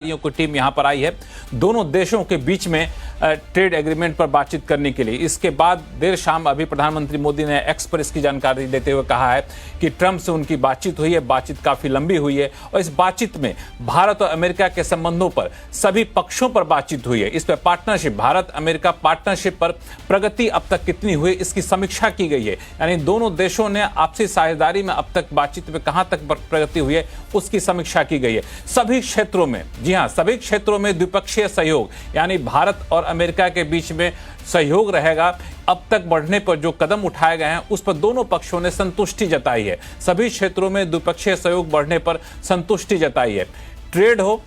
की टीम यहां पर आई है दोनों देशों के बीच में ट्रेड एग्रीमेंट पर बातचीत करने के लिए। इसके बाद देर शाम अभी प्रधानमंत्री मोदी ने एक्स पर इसकी जानकारी देते हुए कहा है कि ट्रंप से उनकी बातचीत हुई है, बातचीत काफी लंबी हुई है और इस बातचीत में भारत और अमेरिका के संबंधों पर सभी पक्षों पर बातचीत हुई है। इस पर पार्टनरशिप, भारत अमेरिका पार्टनरशिप पर प्रगति अब तक कितनी हुई इसकी समीक्षा की गई है। यानी दोनों देशों ने आपसी साझेदारी में अब तक बातचीत में कहां तक प्रगति हुई है उसकी समीक्षा की गई है। सभी क्षेत्रों में, जी हां, सभी क्षेत्रों में द्विपक्षीय सहयोग यानी भारत और अमेरिका के बीच में सहयोग रहेगा। अब तक बढ़ने पर जो कदम उठाए गए हैं उस पर दोनों पक्षों ने संतुष्टि जताई है। सभी क्षेत्रों में द्विपक्षीय सहयोग बढ़ने पर संतुष्टि जताई है। ट्रेड हो,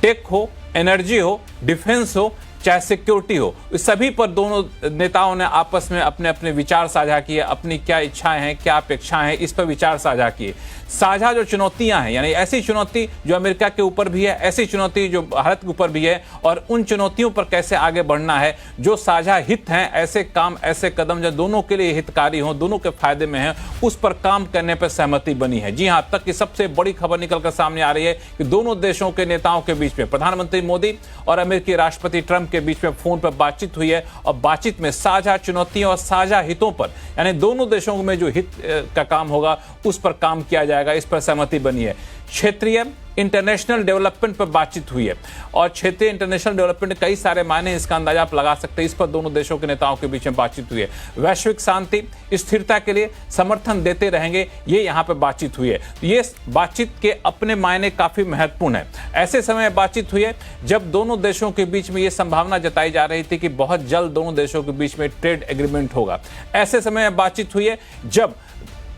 टेक हो, एनर्जी हो, डिफेंस हो, चाहे सिक्योरिटी हो, इस सभी पर दोनों नेताओं ने आपस में अपने अपने विचार साझा किए, अपनी क्या इच्छाएं हैं, क्या अपेक्षाएं हैं, इस पर विचार साझा किए। साझा जो चुनौतियां हैं, यानी ऐसी चुनौती जो अमेरिका के ऊपर भी है, ऐसी चुनौती जो भारत के ऊपर भी है, और उन चुनौतियों पर कैसे आगे बढ़ना है। जो साझा हित हैं, ऐसे काम, ऐसे कदम जो दोनों के लिए हितकारी हों, दोनों के फायदे में हैं, उस पर काम करने पर सहमति बनी है। जी हां, अब तक की सबसे बड़ी खबर निकलकर सामने आ रही है कि दोनों देशों के नेताओं के बीच में, प्रधानमंत्री मोदी और अमेरिकी राष्ट्रपति ट्रंप के बीच में फोन पर बातचीत हुई है और बातचीत में साझा चुनौतियों और साझा हितों पर, यानी दोनों देशों में जो हित का काम होगा उस पर काम किया जाएगा, इस पर सहमति बनी है। क्षेत्रीय इंटरनेशनल डेवलपमेंट पर बातचीत हुई है और क्षेत्रीय इंटरनेशनल डेवलपमेंट कई सारे मायने, इसका अंदाजा आप लगा सकते हैं। इस पर दोनों देशों के नेताओं के बीच में बातचीत हुई है। वैश्विक शांति, स्थिरता के लिए समर्थन देते रहेंगे, ये यहां पर बातचीत हुई है। ये बातचीत के अपने मायने काफी महत्वपूर्ण है। ऐसे समय बातचीत हुई है जब दोनों देशों के बीच में ये संभावना जताई जा रही थी कि बहुत जल्द दोनों देशों के बीच में ट्रेड एग्रीमेंट होगा। ऐसे समय बातचीत हुई है जब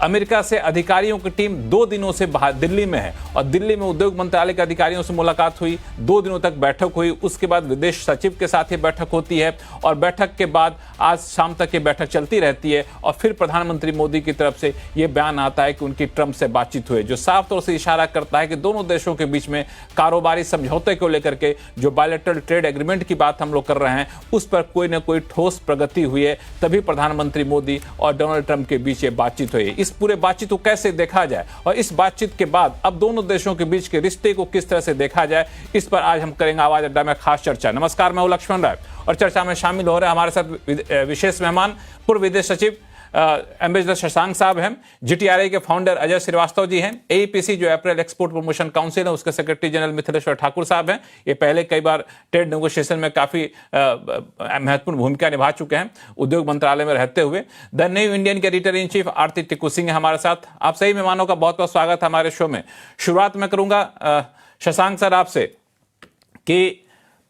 अमेरिका से अधिकारियों की टीम 2 दिनों से बाहर दिल्ली में है और दिल्ली में उद्योग मंत्रालय के अधिकारियों से मुलाकात हुई। 2 दिनों तक बैठक हुई, उसके बाद विदेश सचिव के साथ ये बैठक होती है और बैठक के बाद आज शाम तक ये बैठक चलती रहती है और फिर प्रधानमंत्री मोदी की तरफ से ये बयान आता है कि उनकी ट्रंप से बातचीत हुई, जो साफ तौर से इशारा करता है कि दोनों देशों के बीच में कारोबारी समझौते को लेकर के जो बायलैटरल ट्रेड एग्रीमेंट की बात हम लोग कर रहे हैं उस पर कोई ना कोई ठोस प्रगति हुई है। तभी प्रधानमंत्री मोदी और डोनाल्ड ट्रंप के बीच ये बातचीत हुई। इस पूरे बातचीत को कैसे देखा जाए और इस बातचीत के बाद अब दोनों देशों के बीच के रिश्ते को किस तरह से देखा जाए, इस पर आज हम करेंगे आवाज अड्डा में खास चर्चा। नमस्कार, मैं हूं लक्ष्मण राय और चर्चा में शामिल हो रहे हैं हमारे साथ विशेष मेहमान पूर्व विदेश सचिव एम्बेसडर शशांक साहब हैं, जीटीआरआई के फाउंडर अजय श्रीवास्तव जी हैं, एईपीसी जो अप्रैल एक्सपोर्ट प्रमोशन काउंसिल है उसके सेक्रेटरी जनरल मिथिलेश्वर ठाकुर साहब हैं। ये पहले कई बार ट्रेड नेगोशिएशन में काफी महत्वपूर्ण भूमिका निभा चुके हैं उद्योग मंत्रालय में रहते हुए। द न्यू इंडियन के एडिटर इन चीफ आरती टिक्कू सिंह है हमारे साथ। आप सही मेहमानों का बहुत बहुत स्वागत है हमारे शो में। शुरुआत में करूंगा शशांक सर आपसे कि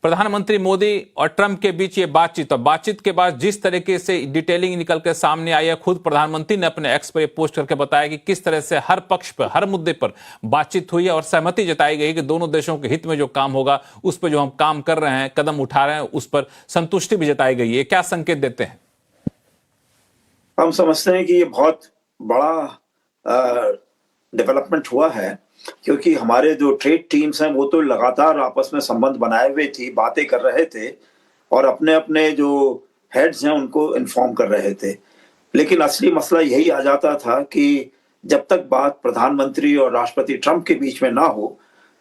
प्रधानमंत्री मोदी और ट्रंप के बीच ये बातचीत और बातचीत के बाद जिस तरीके से डिटेलिंग निकल कर सामने आई है, खुद प्रधानमंत्री ने अपने एक्स पर पोस्ट करके बताया कि किस तरह से हर पक्ष पर, हर मुद्दे पर बातचीत हुई है और सहमति जताई गई कि दोनों देशों के हित में जो काम होगा उस पर जो हम काम कर रहे हैं, कदम उठा रहे हैं, उस पर संतुष्टि भी जताई गई है। क्या संकेत देते हैं? हम समझते हैं कि ये बहुत बड़ा डेवलपमेंट हुआ है क्योंकि हमारे जो ट्रेड टीम्स हैं वो तो लगातार आपस में संबंध बनाए हुए थी, बातें कर रहे थे और अपने अपने जो हेड्स हैं उनको इन्फॉर्म कर रहे थे। लेकिन असली मसला यही आ जाता था कि जब तक बात प्रधानमंत्री और राष्ट्रपति ट्रंप के बीच में ना हो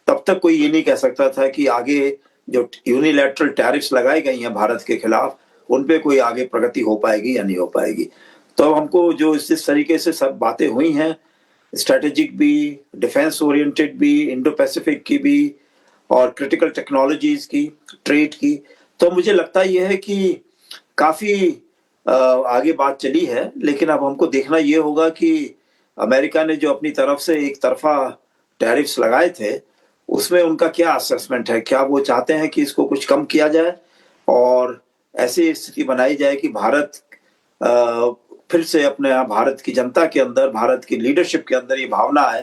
तब तक कोई ये नहीं कह सकता था कि आगे जो यूनिलैटरल टैरिफ्स लगाई गई हैं भारत के खिलाफ उन पे कोई आगे प्रगति हो पाएगी या नहीं हो पाएगी। तो हमको जो इस तरीके से सब बातें हुई हैं, स्ट्रेटेजिक भी, डिफेंस ओरिएंटेड भी, इंडो पैसिफिक की भी और क्रिटिकल टेक्नोलॉजीज की, ट्रेड की, तो मुझे लगता यह है कि काफी आगे बात चली है। लेकिन अब हमको देखना ये होगा कि अमेरिका ने जो अपनी तरफ से एक तरफा टैरिफ्स लगाए थे उसमें उनका क्या असेसमेंट है, क्या वो चाहते हैं कि इसको कुछ कम किया जाए और ऐसी स्थिति बनाई जाए कि भारत फिर से अपने भारत की जनता के अंदर, भारत की लीडरशिप के अंदर ये भावना है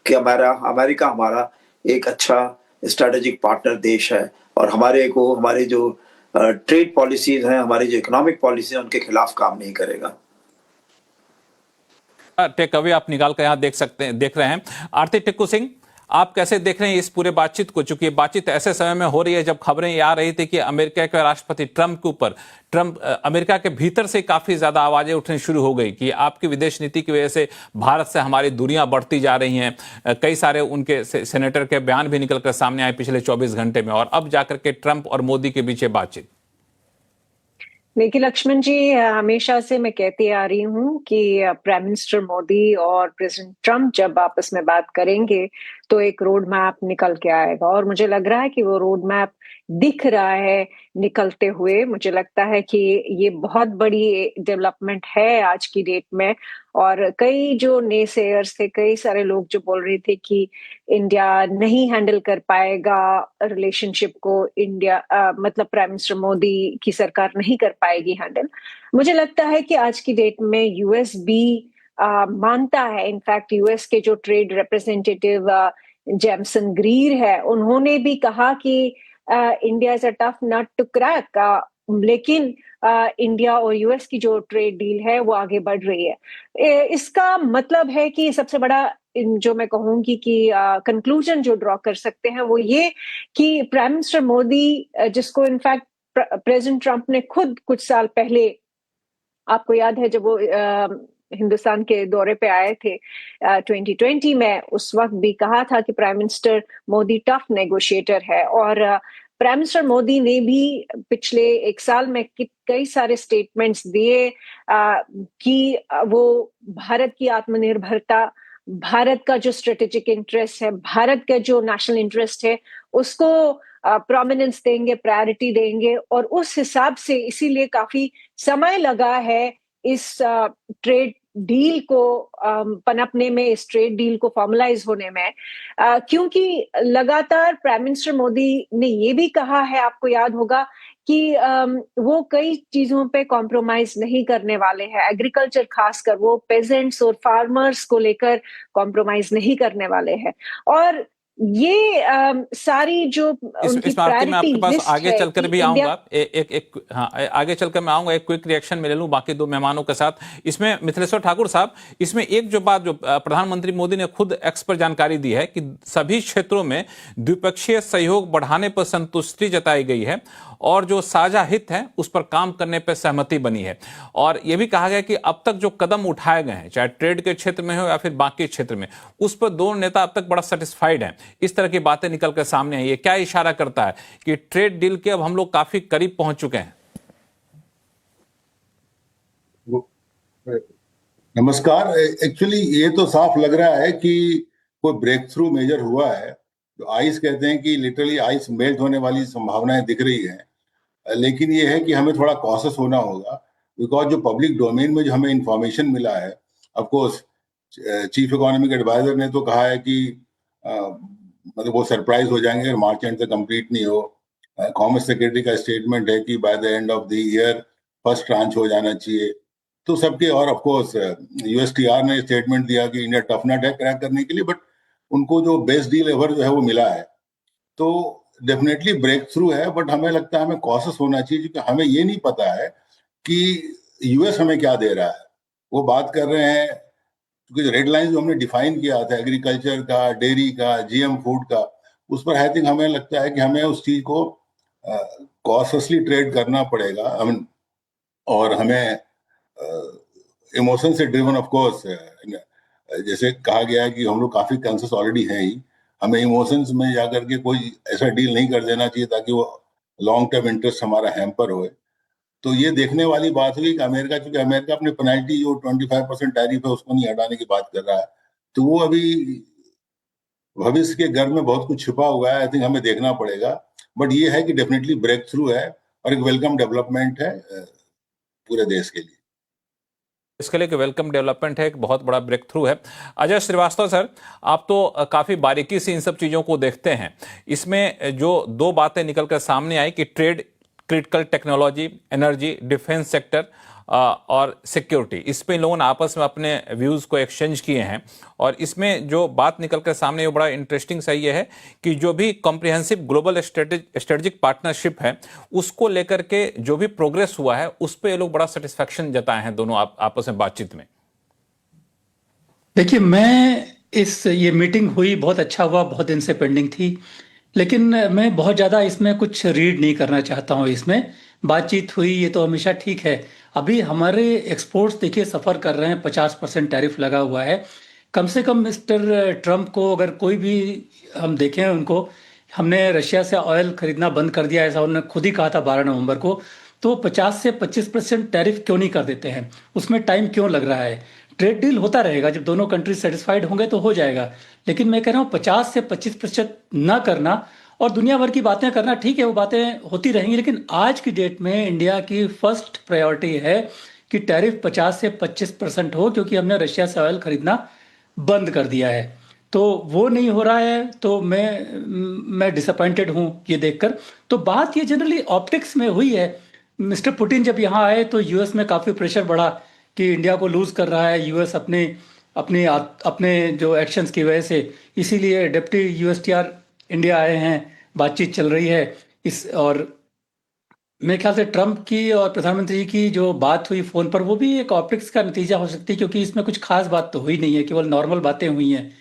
कि अमेरिका हमारा एक अच्छा स्ट्रेटेजिक पार्टनर देश है और हमारे जो ट्रेड पॉलिसीज हैं, हमारी जो इकोनॉमिक पॉलिसी है उनके खिलाफ काम नहीं करेगा। टेक अवे आप निकाल कर यहाँ देख रहे हैं। आरती टिक्कू सिंह, आप कैसे देख रहे हैं इस पूरे बातचीत को, चूंकि बातचीत ऐसे समय में हो रही है जब खबरें ये आ रही थी कि अमेरिका के राष्ट्रपति ट्रंप के ऊपर अमेरिका के भीतर से काफी ज्यादा आवाजें उठनी शुरू हो गई कि आपकी विदेश नीति की वजह से भारत से हमारी दूरियां बढ़ती जा रही हैं। कई सारे उनके सेनेटर के बयान भी निकलकर सामने आए पिछले 24 घंटे में, और अब जाकर के ट्रंप और मोदी के बीच बातचीत। देखिए लक्ष्मण जी, हमेशा से मैं कहती आ रही हूँ कि प्राइम मिनिस्टर मोदी और प्रेसिडेंट ट्रंप जब आपस में बात करेंगे तो एक रोड मैप निकल के आएगा, और मुझे लग रहा है कि वो रोड मैप दिख रहा है निकलते हुए। मुझे लगता है कि ये बहुत बड़ी डेवलपमेंट है आज की डेट में, और कई जो नेसेयर्स थे, कई सारे लोग जो बोल रहे थे कि इंडिया नहीं हैंडल कर पाएगा रिलेशनशिप को, मतलब प्राइम मिनिस्टर मोदी की सरकार नहीं कर पाएगी हैंडल। मुझे लगता है कि आज की डेट में यूएस भी मानता है। इनफैक्ट यूएस के जो ट्रेड रिप्रेजेंटेटिव जेमसन ग्रीर है, उन्होंने भी कहा कि India is a tough nut to crack, लेकिन इंडिया और यूएस की जो ट्रेड डील है वो आगे बढ़ रही है। इसका मतलब है कि सबसे बड़ा जो मैं कहूंगी कि कंक्लूजन जो ड्रॉ कर सकते हैं वो ये कि प्राइम मिनिस्टर मोदी, जिसको इनफैक्ट प्रेसिडेंट ट्रंप ने खुद कुछ साल पहले, आपको याद है जब वो हिंदुस्तान के दौरे पे आए थे 2020 में, उस वक्त भी कहा था कि prime minister Modi tough negotiator है। और प्राइम मिनिस्टर मोदी ने भी पिछले एक साल में कई सारे स्टेटमेंट्स दिए कि वो भारत की आत्मनिर्भरता, भारत का जो स्ट्रेटेजिक इंटरेस्ट है, भारत का जो नेशनल इंटरेस्ट है, उसको प्रोमिनेंस देंगे, प्रायोरिटी देंगे। और उस हिसाब से इसीलिए काफी समय लगा है इस ट्रेड डील को पनपने में, इस ट्रेड डील को फॉर्मलाइज होने में, क्योंकि लगातार प्राइम मिनिस्टर मोदी ने ये भी कहा है, आपको याद होगा, कि वो कई चीजों पे कॉम्प्रोमाइज नहीं करने वाले हैं। एग्रीकल्चर खासकर वो पेजेंट्स और फार्मर्स को लेकर कॉम्प्रोमाइज नहीं करने वाले हैं। और ये सारी जो उनकी इस बात में आपके पास आगे है चलकर भी आऊंगा, आगे चलकर मैं आऊंगा, एक क्विक रिएक्शन में ले लूं बाकी दो मेहमानों के साथ। इसमें मिथिलेश्वर ठाकुर साहब, इसमें एक जो बात जो प्रधानमंत्री मोदी ने खुद एक्स पर जानकारी दी है कि सभी क्षेत्रों में द्विपक्षीय सहयोग बढ़ाने पर संतुष्टि जताई गई है और जो साझा हित है उस पर काम करने पर सहमति बनी है। और यह भी कहा गया कि अब तक जो कदम उठाए गए हैं, चाहे ट्रेड के क्षेत्र में हो या फिर बाकी क्षेत्र में, उस पर दोनों नेता अब तक बड़ा सेटिस्फाइड हैं। इस तरह की बातें निकल कर सामने आई। ये क्या इशारा करता है कि ट्रेड डील के अब हम लोग काफी करीब पहुंच चुके हैं? नमस्कार। एक्चुअली ये तो साफ लग रहा है कि कोई ब्रेक थ्रू मेजर हुआ है। जो आइस कहते हैं कि लिटरली आइस मेल्ट होने वाली संभावनाएं दिख रही हैं, लेकिन ये है कि हमें थोड़ा कॉशियस होना होगा, बिकॉज जो पब्लिक डोमेन में जो हमें इंफॉर्मेशन मिला है, of course chief economic adviser ने तो कहा है कि मतलब वो सरप्राइज हो जाएंगे अगर मार्च एंड तक कंप्लीट नहीं हो। कॉमर्स सेक्रेटरी का स्टेटमेंट है कि by the end of the year first tranche हो जाना चाहिए। तो सबके, और ऑफ कोर्स यूएसटीआर ने स्टेटमेंट दिया कि इंडिया टफ नट है क्रैक करने के लिए, बट उनको जो बेस्ट डील एवर जो है वो मिला है। तो डेफिनेटली ब्रेक थ्रू है, बट हमें लगता है हमें कॉशियस होना चाहिए, क्योंकि हमें ये नहीं पता है कि यूएस हमें क्या दे रहा है। वो बात कर रहे हैं क्योंकि जो रेड लाइन जो हमने डिफाइन किया था एग्रीकल्चर का, डेयरी का, जीएम फूड का, उस पर आई थिंक हमें लगता है कि हमें उस चीज को कॉशियसली ट्रेड करना पड़ेगा। और हमें इमोशन से ड्रिवन, ऑफ कोर्स जैसे कहा गया है कि हम लोग काफी कॉन्शियस ऑलरेडी हैं ही, हमें इमोशंस में जाकर के कोई ऐसा डील नहीं कर देना चाहिए ताकि वो लॉन्ग टर्म इंटरेस्ट हमारा हैम्पर होए। तो ये देखने वाली बात हुई कि अमेरिका, चूंकि अमेरिका अपने पेनल्टी जो 25% टैरिफ है उसको नहीं हटाने की बात कर रहा है, तो वो अभी भविष्य के घर में बहुत कुछ छुपा हुआ है। आई थिंक हमें देखना पड़ेगा, बट ये है कि डेफिनेटली ब्रेक थ्रू है और एक वेलकम डेवलपमेंट है पूरे देश के लिए। इसके लिए वेलकम डेवलपमेंट है, एक बहुत बड़ा ब्रेक थ्रू है। अजय श्रीवास्तव सर, आप तो काफी बारीकी से इन सब चीजों को देखते हैं। इसमें जो दो बातें निकलकर सामने आई कि trade, critical technology, energy, defence sector और सिक्योरिटी, इस पे लोगों ने आपस में अपने व्यूज को एक्सचेंज किए हैं। और इसमें जो बात निकलकर सामने वो बड़ा इंटरेस्टिंग सा ये है कि जो भी कॉम्प्रिहेंसिव ग्लोबल स्ट्रेटेजिक पार्टनरशिप है उसको लेकर के जो भी प्रोग्रेस हुआ है उस पर ये लोग बड़ा सेटिस्फैक्शन जताए हैं दोनों आपस में बातचीत में। देखिए, मैं ये मीटिंग हुई, बहुत अच्छा हुआ, बहुत दिन से पेंडिंग थी। लेकिन मैं बहुत ज़्यादा इसमें कुछ रीड नहीं करना चाहता हूँ। इसमें बातचीत हुई, ये तो हमेशा ठीक है। अभी हमारे एक्सपोर्ट्स देखिए सफ़र कर रहे हैं, 50% टैरिफ लगा हुआ है। कम से कम मिस्टर ट्रम्प को अगर कोई भी हम देखें उनको, हमने रशिया से ऑयल खरीदना बंद कर दिया, ऐसा उन्होंने खुद ही कहा था 12 नवंबर को। तो 50 से 25% टैरिफ क्यों नहीं कर देते हैं? उसमें टाइम क्यों लग रहा है? ट्रेड डील होता रहेगा, जब दोनों कंट्री सेटिस्फाइड होंगे तो हो जाएगा। लेकिन मैं कह रहा हूँ 50 से 25% ना करना और दुनिया भर की बातें करना, ठीक है वो बातें होती रहेंगी, लेकिन आज की डेट में इंडिया की फर्स्ट प्रायोरिटी है कि टैरिफ 50 से 25% हो, क्योंकि हमने रशिया से ऑयल खरीदना बंद कर दिया है। तो वो नहीं हो रहा है, तो मैं डिसअपॉइंटेड हूँ ये देखकर। तो बात ये जनरली ऑप्टिक्स में हुई है। मिस्टर पुतिन जब यहाँ आए तो यूएस में काफ़ी प्रेशर बढ़ा कि इंडिया को लूज कर रहा है यूएस अपने अपने अपने जो एक्शंस की वजह से। इसीलिए डिप्टी यूएसटीआर इंडिया आए हैं, बातचीत चल रही है इस। और मेरे ख्याल से ट्रम्प की और प्रधानमंत्री जी की जो बात हुई फोन पर, वो भी एक ऑप्टिक्स का नतीजा हो सकती है, क्योंकि इसमें कुछ खास बात तो हुई नहीं है, केवल नॉर्मल बातें हुई हैं।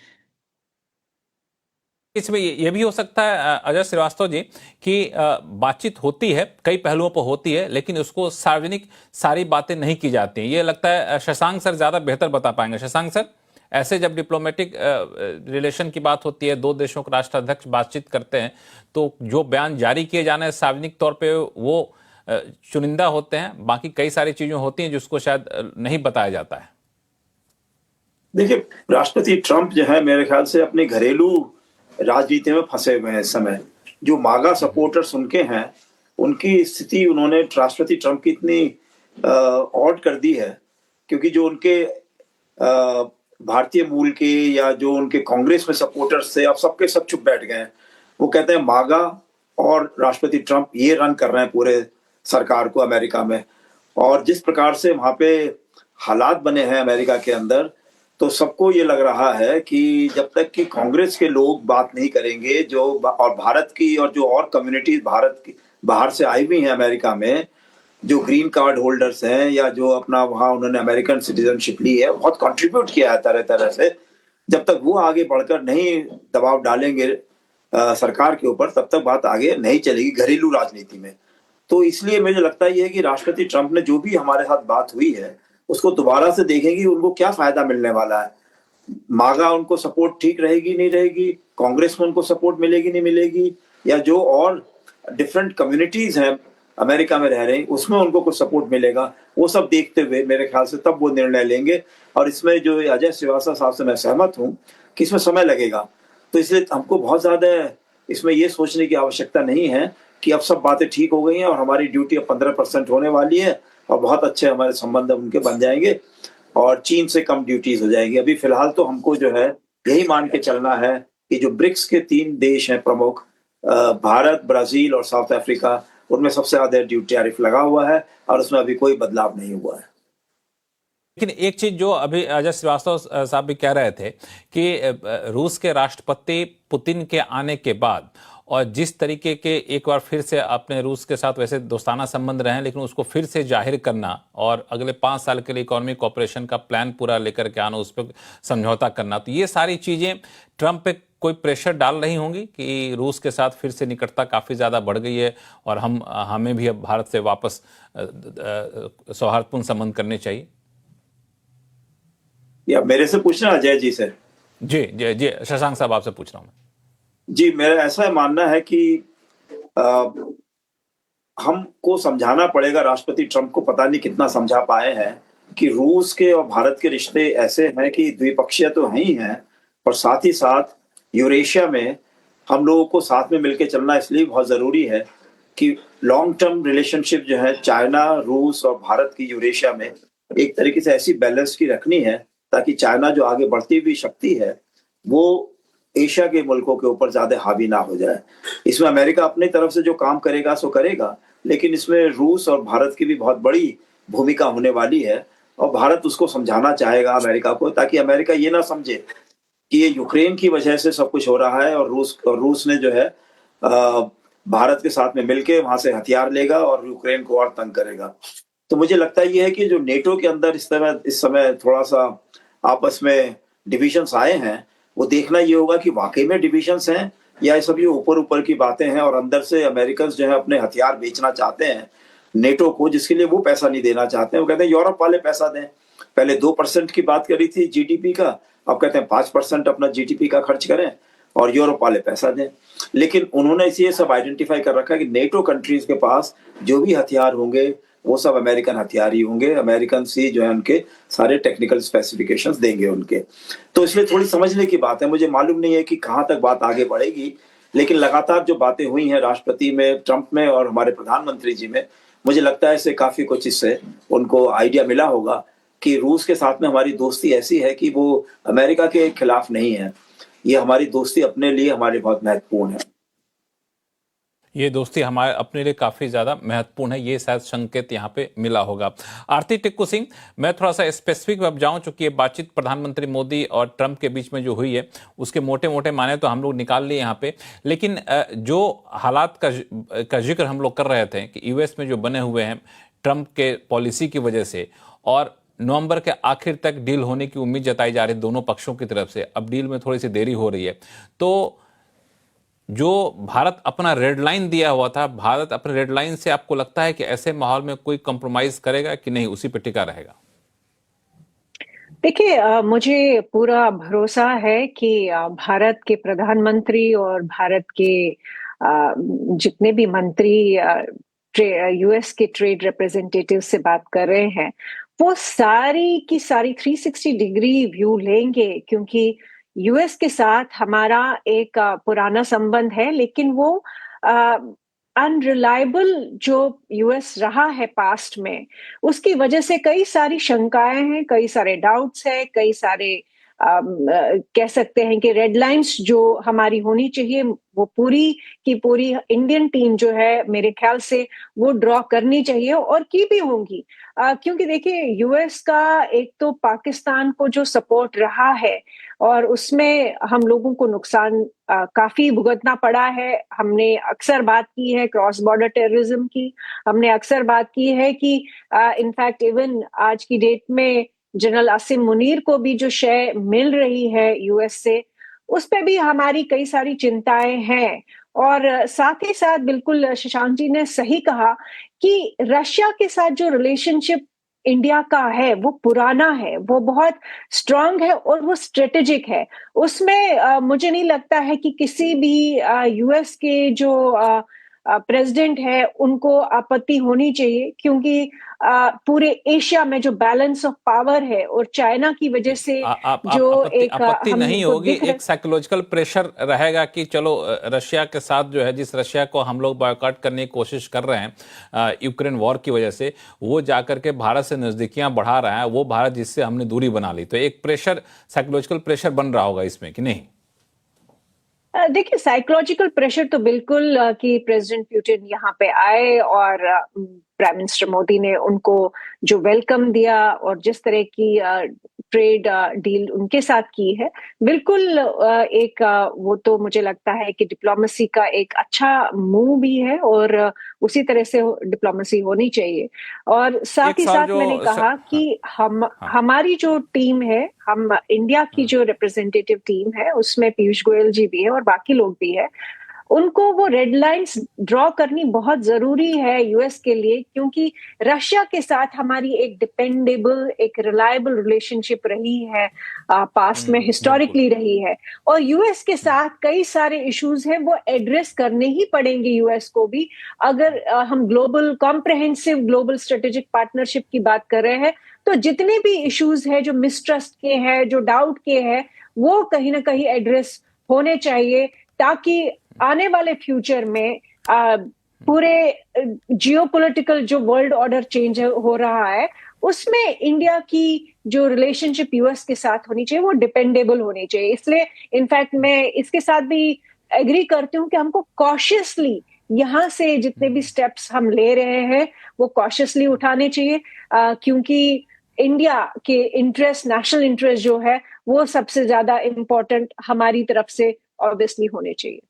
इसमें ये भी हो सकता है अजय श्रीवास्तव जी कि बातचीत होती है, कई पहलुओं पर होती है, लेकिन उसको सार्वजनिक सारी बातें नहीं की जाती हैं। ये लगता है शशांक सर ज्यादा बेहतर बता पाएंगे। शशांक सर, ऐसे जब डिप्लोमेटिक रिलेशन की बात होती है, दो देशों के राष्ट्राध्यक्ष बातचीत करते हैं, तो जो बयान जारी किए जाने सार्वजनिक तौर पे वो चुनिंदा होते हैं, बाकी कई सारी चीजें होती हैं जिसको शायद नहीं बताया जाता है। देखिए, राष्ट्रपति ट्रंप जो है मेरे ख्याल से अपने घरेलू राजनीति में फंसे हुए हैं इस समय। जो मागा सपोर्टर्स उनके हैं, उनकी स्थिति उन्होंने राष्ट्रपति ट्रंप की इतनी ऑड कर दी है, क्योंकि जो उनके भारतीय मूल के या जो उनके कांग्रेस में सपोर्टर्स थे, अब सबके सब चुप बैठ गए हैं। वो कहते हैं मागा और राष्ट्रपति ट्रंप ये रन कर रहे हैं पूरे सरकार को अमेरिका में। और जिस प्रकार से वहां पे हालात बने हैं अमेरिका के अंदर, तो सबको ये लग रहा है कि जब तक कि कांग्रेस के लोग बात नहीं करेंगे, जो और भारत की और जो और कम्युनिटीज भारत की बाहर से आई हुई हैं अमेरिका में, जो ग्रीन कार्ड होल्डर्स हैं या जो अपना वहां उन्होंने अमेरिकन सिटीजनशिप ली है, बहुत कंट्रीब्यूट किया है तरह तरह से, जब तक वो आगे बढ़कर नहीं दबाव डालेंगे सरकार के ऊपर, तब तक बात आगे नहीं चलेगी घरेलू राजनीति में। तो इसलिए मुझे लगता है कि राष्ट्रपति ट्रंप ने जो भी हमारे साथ बात हुई है उसको दोबारा से देखेंगे, उनको क्या फायदा मिलने वाला है। मागा उनको सपोर्ट ठीक रहेगी नहीं रहेगी, कांग्रेस में उनको सपोर्ट मिलेगी नहीं मिलेगी, या जो और डिफरेंट कम्युनिटीज हैं अमेरिका में रह रहे हैं उसमें उनको कुछ सपोर्ट मिलेगा, वो सब देखते हुए मेरे ख्याल से तब वो निर्णय लेंगे। और इसमें जो अजय श्रीवास्तव साहब से मैं सहमत हूँ कि इसमें समय लगेगा, तो इसलिए हमको बहुत ज्यादा इसमें ये सोचने की आवश्यकता नहीं है कि अब सब बातें ठीक हो गई हैं और हमारी ड्यूटी अब 15% होने वाली है और बहुत अच्छे हमारे संबंध उनके बन जाएंगे और चीन से कम ड्यूटीज हो जाएगी। अभी फिलहाल तो हमको जो है यही मान के चलना है कि जो ब्रिक्स के 3 देश हैं प्रमुख, भारत, ब्राजील और साउथ अफ्रीका, उनमें सबसे ज्यादा ड्यूटी टैरिफ लगा हुआ है और उसमें अभी कोई बदलाव नहीं हुआ है। लेकिन एक चीज जो अभी अजय श्रीवास्तव साहब भी कह रहे थे कि रूस के राष्ट्रपति पुतिन के आने के बाद और जिस तरीके के एक बार फिर से अपने रूस के साथ वैसे दोस्ताना संबंध रहे हैं, लेकिन उसको फिर से जाहिर करना और अगले 5 साल के लिए इकोनॉमिक कॉपरेशन का प्लान पूरा लेकर के आना, उस पर समझौता करना, तो ये सारी चीजें ट्रंप पे कोई प्रेशर डाल रही होंगी कि रूस के साथ फिर से निकटता काफी ज्यादा बढ़ गई है और हमें भी अब भारत से वापस सौहार्दपूर्ण संबंध करने चाहिए। या मेरे से पूछना अजय जी से? जी शशांक साहब आपसे पूछ रहा हूं मैं। जी, मेरा ऐसा मानना है कि हमको समझाना पड़ेगा, राष्ट्रपति ट्रंप को पता नहीं कितना समझा पाए हैं कि रूस के और भारत के रिश्ते ऐसे हैं कि द्विपक्षीय तो हैं ही हैं, और साथ ही साथ यूरेशिया में हम लोगों को साथ में मिलकर चलना इसलिए बहुत जरूरी है कि लॉन्ग टर्म रिलेशनशिप जो है चाइना, रूस और भारत की यूरेशिया में एक तरीके से ऐसी बैलेंस की रखनी है ताकि चाइना जो आगे बढ़ती हुई शक्ति है वो एशिया के मुल्कों के ऊपर ज्यादा हावी ना हो जाए। इसमें अमेरिका अपनी तरफ से जो काम करेगा सो करेगा, लेकिन इसमें रूस और भारत की भी बहुत बड़ी भूमिका होने वाली है और भारत उसको समझाना चाहेगा अमेरिका को, ताकि अमेरिका ये ना समझे कि ये यूक्रेन की वजह से सब कुछ हो रहा है और रूस ने जो है भारत के साथ में मिलके वहां से हथियार लेगा और यूक्रेन को और तंग करेगा। तो मुझे लगता है ये है कि जो नेटो के अंदर इस समय थोड़ा सा आपस में डिविजन्स आए हैं, वो देखना ये होगा कि वाकई में डिविजन्स हैं या ये सब ये ऊपर ऊपर की बातें हैं और अंदर से अमेरिकन जो है अपने हथियार बेचना चाहते हैं नेटो को, जिसके लिए वो पैसा नहीं देना चाहते हैं। वो कहते हैं यूरोप वाले पैसा दें। पहले 2% की बात करी थी जीडीपी का, अब कहते हैं 5% अपना जीडीपी का खर्च करें और यूरोप वाले पैसा दें। लेकिन उन्होंने इसे सब आइडेंटिफाई कर रखा है कि नेटो कंट्रीज के पास जो भी हथियार होंगे वो सब अमेरिकन हथियार ही होंगे, अमेरिकन ही जो है उनके सारे टेक्निकल स्पेसिफिकेशंस देंगे उनके। तो इसलिए थोड़ी समझने की बात है। मुझे मालूम नहीं है कि कहाँ तक बात आगे बढ़ेगी, लेकिन लगातार जो बातें हुई हैं राष्ट्रपति में, ट्रंप में और हमारे प्रधानमंत्री जी में, मुझे लगता है इससे काफी कुछ इससे उनको आइडिया मिला होगा कि रूस के साथ में हमारी दोस्ती ऐसी है कि वो अमेरिका के खिलाफ नहीं है। ये हमारी दोस्ती अपने लिए हमारे बहुत महत्वपूर्ण है। ये दोस्ती हमारे अपने लिए काफी ज्यादा महत्वपूर्ण है, ये शायद संकेत यहाँ पे मिला होगा। आरती टिक्कू सिंह, मैं थोड़ा सा स्पेसिफिक अब जाऊं, चूंकि ये बातचीत प्रधानमंत्री मोदी और ट्रंप के बीच में जो हुई है उसके मोटे मोटे माने तो हम लोग निकाल लिए यहाँ पे, लेकिन जो हालात का जिक्र हम लोग कर रहे थे कि यूएस में जो बने हुए हैं ट्रंप के पॉलिसी की वजह से, और नवंबर के आखिर तक डील होने की उम्मीद जताई जा रही दोनों पक्षों की तरफ से, अब डील में थोड़ी सी देरी हो रही है। तो जो भारत अपना रेड लाइन दिया हुआ था, भारत अपने रेड लाइन से आपको लगता है कि ऐसे माहौल में कोई कंप्रोमाइज करेगा कि नहीं, उसी पर टिका रहेगा? देखिए, मुझे पूरा भरोसा है कि भारत के प्रधानमंत्री और भारत के जितने भी मंत्री यूएस के ट्रेड रिप्रेजेंटेटिव से बात कर रहे हैं, वो सारी की सारी 360 डिग्री व्यू लेंगे, क्योंकि यूएस के साथ हमारा एक पुराना संबंध है, लेकिन वो अनरिलायबल जो यूएस रहा है पास्ट में, उसकी वजह से कई सारी शंकाएं हैं, कई सारे डाउट्स हैं, कई सारे कह सकते हैं कि रेड लाइंस जो हमारी होनी चाहिए वो पूरी की पूरी इंडियन टीम जो है मेरे ख्याल से वो ड्रॉ करनी चाहिए और की भी होंगी। क्योंकि देखिए, यूएस का एक तो पाकिस्तान को जो सपोर्ट रहा है और उसमें हम लोगों को नुकसान काफी भुगतना पड़ा है। हमने अक्सर बात की है क्रॉस बॉर्डर टेररिज्म की, हमने अक्सर बात की है कि इनफैक्ट इवन आज की डेट में जनरल आसिम मुनीर को भी जो शय मिल रही है यूएस से, उस पे भी हमारी कई सारी चिंताएं हैं। और साथ ही साथ बिल्कुल शशांक जी ने सही कहा कि रशिया के साथ जो रिलेशनशिप इंडिया का है वो पुराना है, वो बहुत स्ट्रांग है और वो स्ट्रेटेजिक है। उसमें मुझे नहीं लगता है कि किसी भी यूएस के जो प्रेसिडेंट है उनको आपत्ति होनी चाहिए, क्योंकि पूरे एशिया में जो बैलेंस ऑफ पावर है और चाइना की वजह से जो आपत्ति नहीं होगी, एक साइकोलॉजिकल प्रेशर रहेगा कि चलो रशिया के साथ जो है, जिस रशिया को हम लोग बॉयकॉट करने की कोशिश कर रहे हैं यूक्रेन वॉर की वजह से, वो जाकर के भारत से नजदीकियां बढ़ा रहा है, वो भारत जिससे हमने दूरी बना ली, तो एक प्रेशर, साइकोलॉजिकल प्रेशर बन रहा होगा इसमें कि नहीं? देखिए, साइकोलॉजिकल प्रेशर तो बिल्कुल कि प्रेसिडेंट पुतिन यहाँ पे आए और प्राइम मिनिस्टर मोदी ने उनको जो वेलकम दिया और जिस तरह की ट्रेड डील उनके साथ की है, बिल्कुल एक वो तो मुझे लगता है कि डिप्लोमेसी का एक अच्छा मूव भी है और उसी तरह से डिप्लोमेसी होनी चाहिए। और साथ ही साथ मैंने कहा कि हमारी जो टीम है, हम इंडिया की जो रिप्रेजेंटेटिव टीम है उसमें पीयूष गोयल जी भी है और बाकी लोग भी है, उनको वो रेड लाइंस ड्रॉ करनी बहुत जरूरी है यूएस के लिए, क्योंकि रशिया के साथ हमारी एक डिपेंडेबल, एक रिलायबल रिलेशनशिप रही है, पास्ट में हिस्टोरिकली रही है। और यूएस के साथ कई सारे इश्यूज हैं, वो एड्रेस करने ही पड़ेंगे यूएस को भी। अगर हम global comprehensive global strategic partnership की बात कर रहे हैं, तो जितने भी इश्यूज हैं जो मिसट्रस्ट के हैं, जो डाउट के हैं, वो कहीं ना कहीं एड्रेस होने चाहिए, ताकि आने वाले फ्यूचर में पूरे जियोपॉलिटिकल जो वर्ल्ड ऑर्डर चेंज हो रहा है, उसमें इंडिया की जो रिलेशनशिप यूएस के साथ होनी चाहिए वो डिपेंडेबल होनी चाहिए। इसलिए इनफैक्ट मैं इसके साथ भी एग्री करती हूँ कि हमको कॉशियसली यहाँ से जितने भी स्टेप्स हम ले रहे हैं वो कॉशियसली उठाने चाहिए, क्योंकि इंडिया के इंटरेस्ट, नेशनल इंटरेस्ट जो है वो सबसे ज्यादा इम्पोर्टेंट हमारी तरफ से ऑब्वियसली होने चाहिए।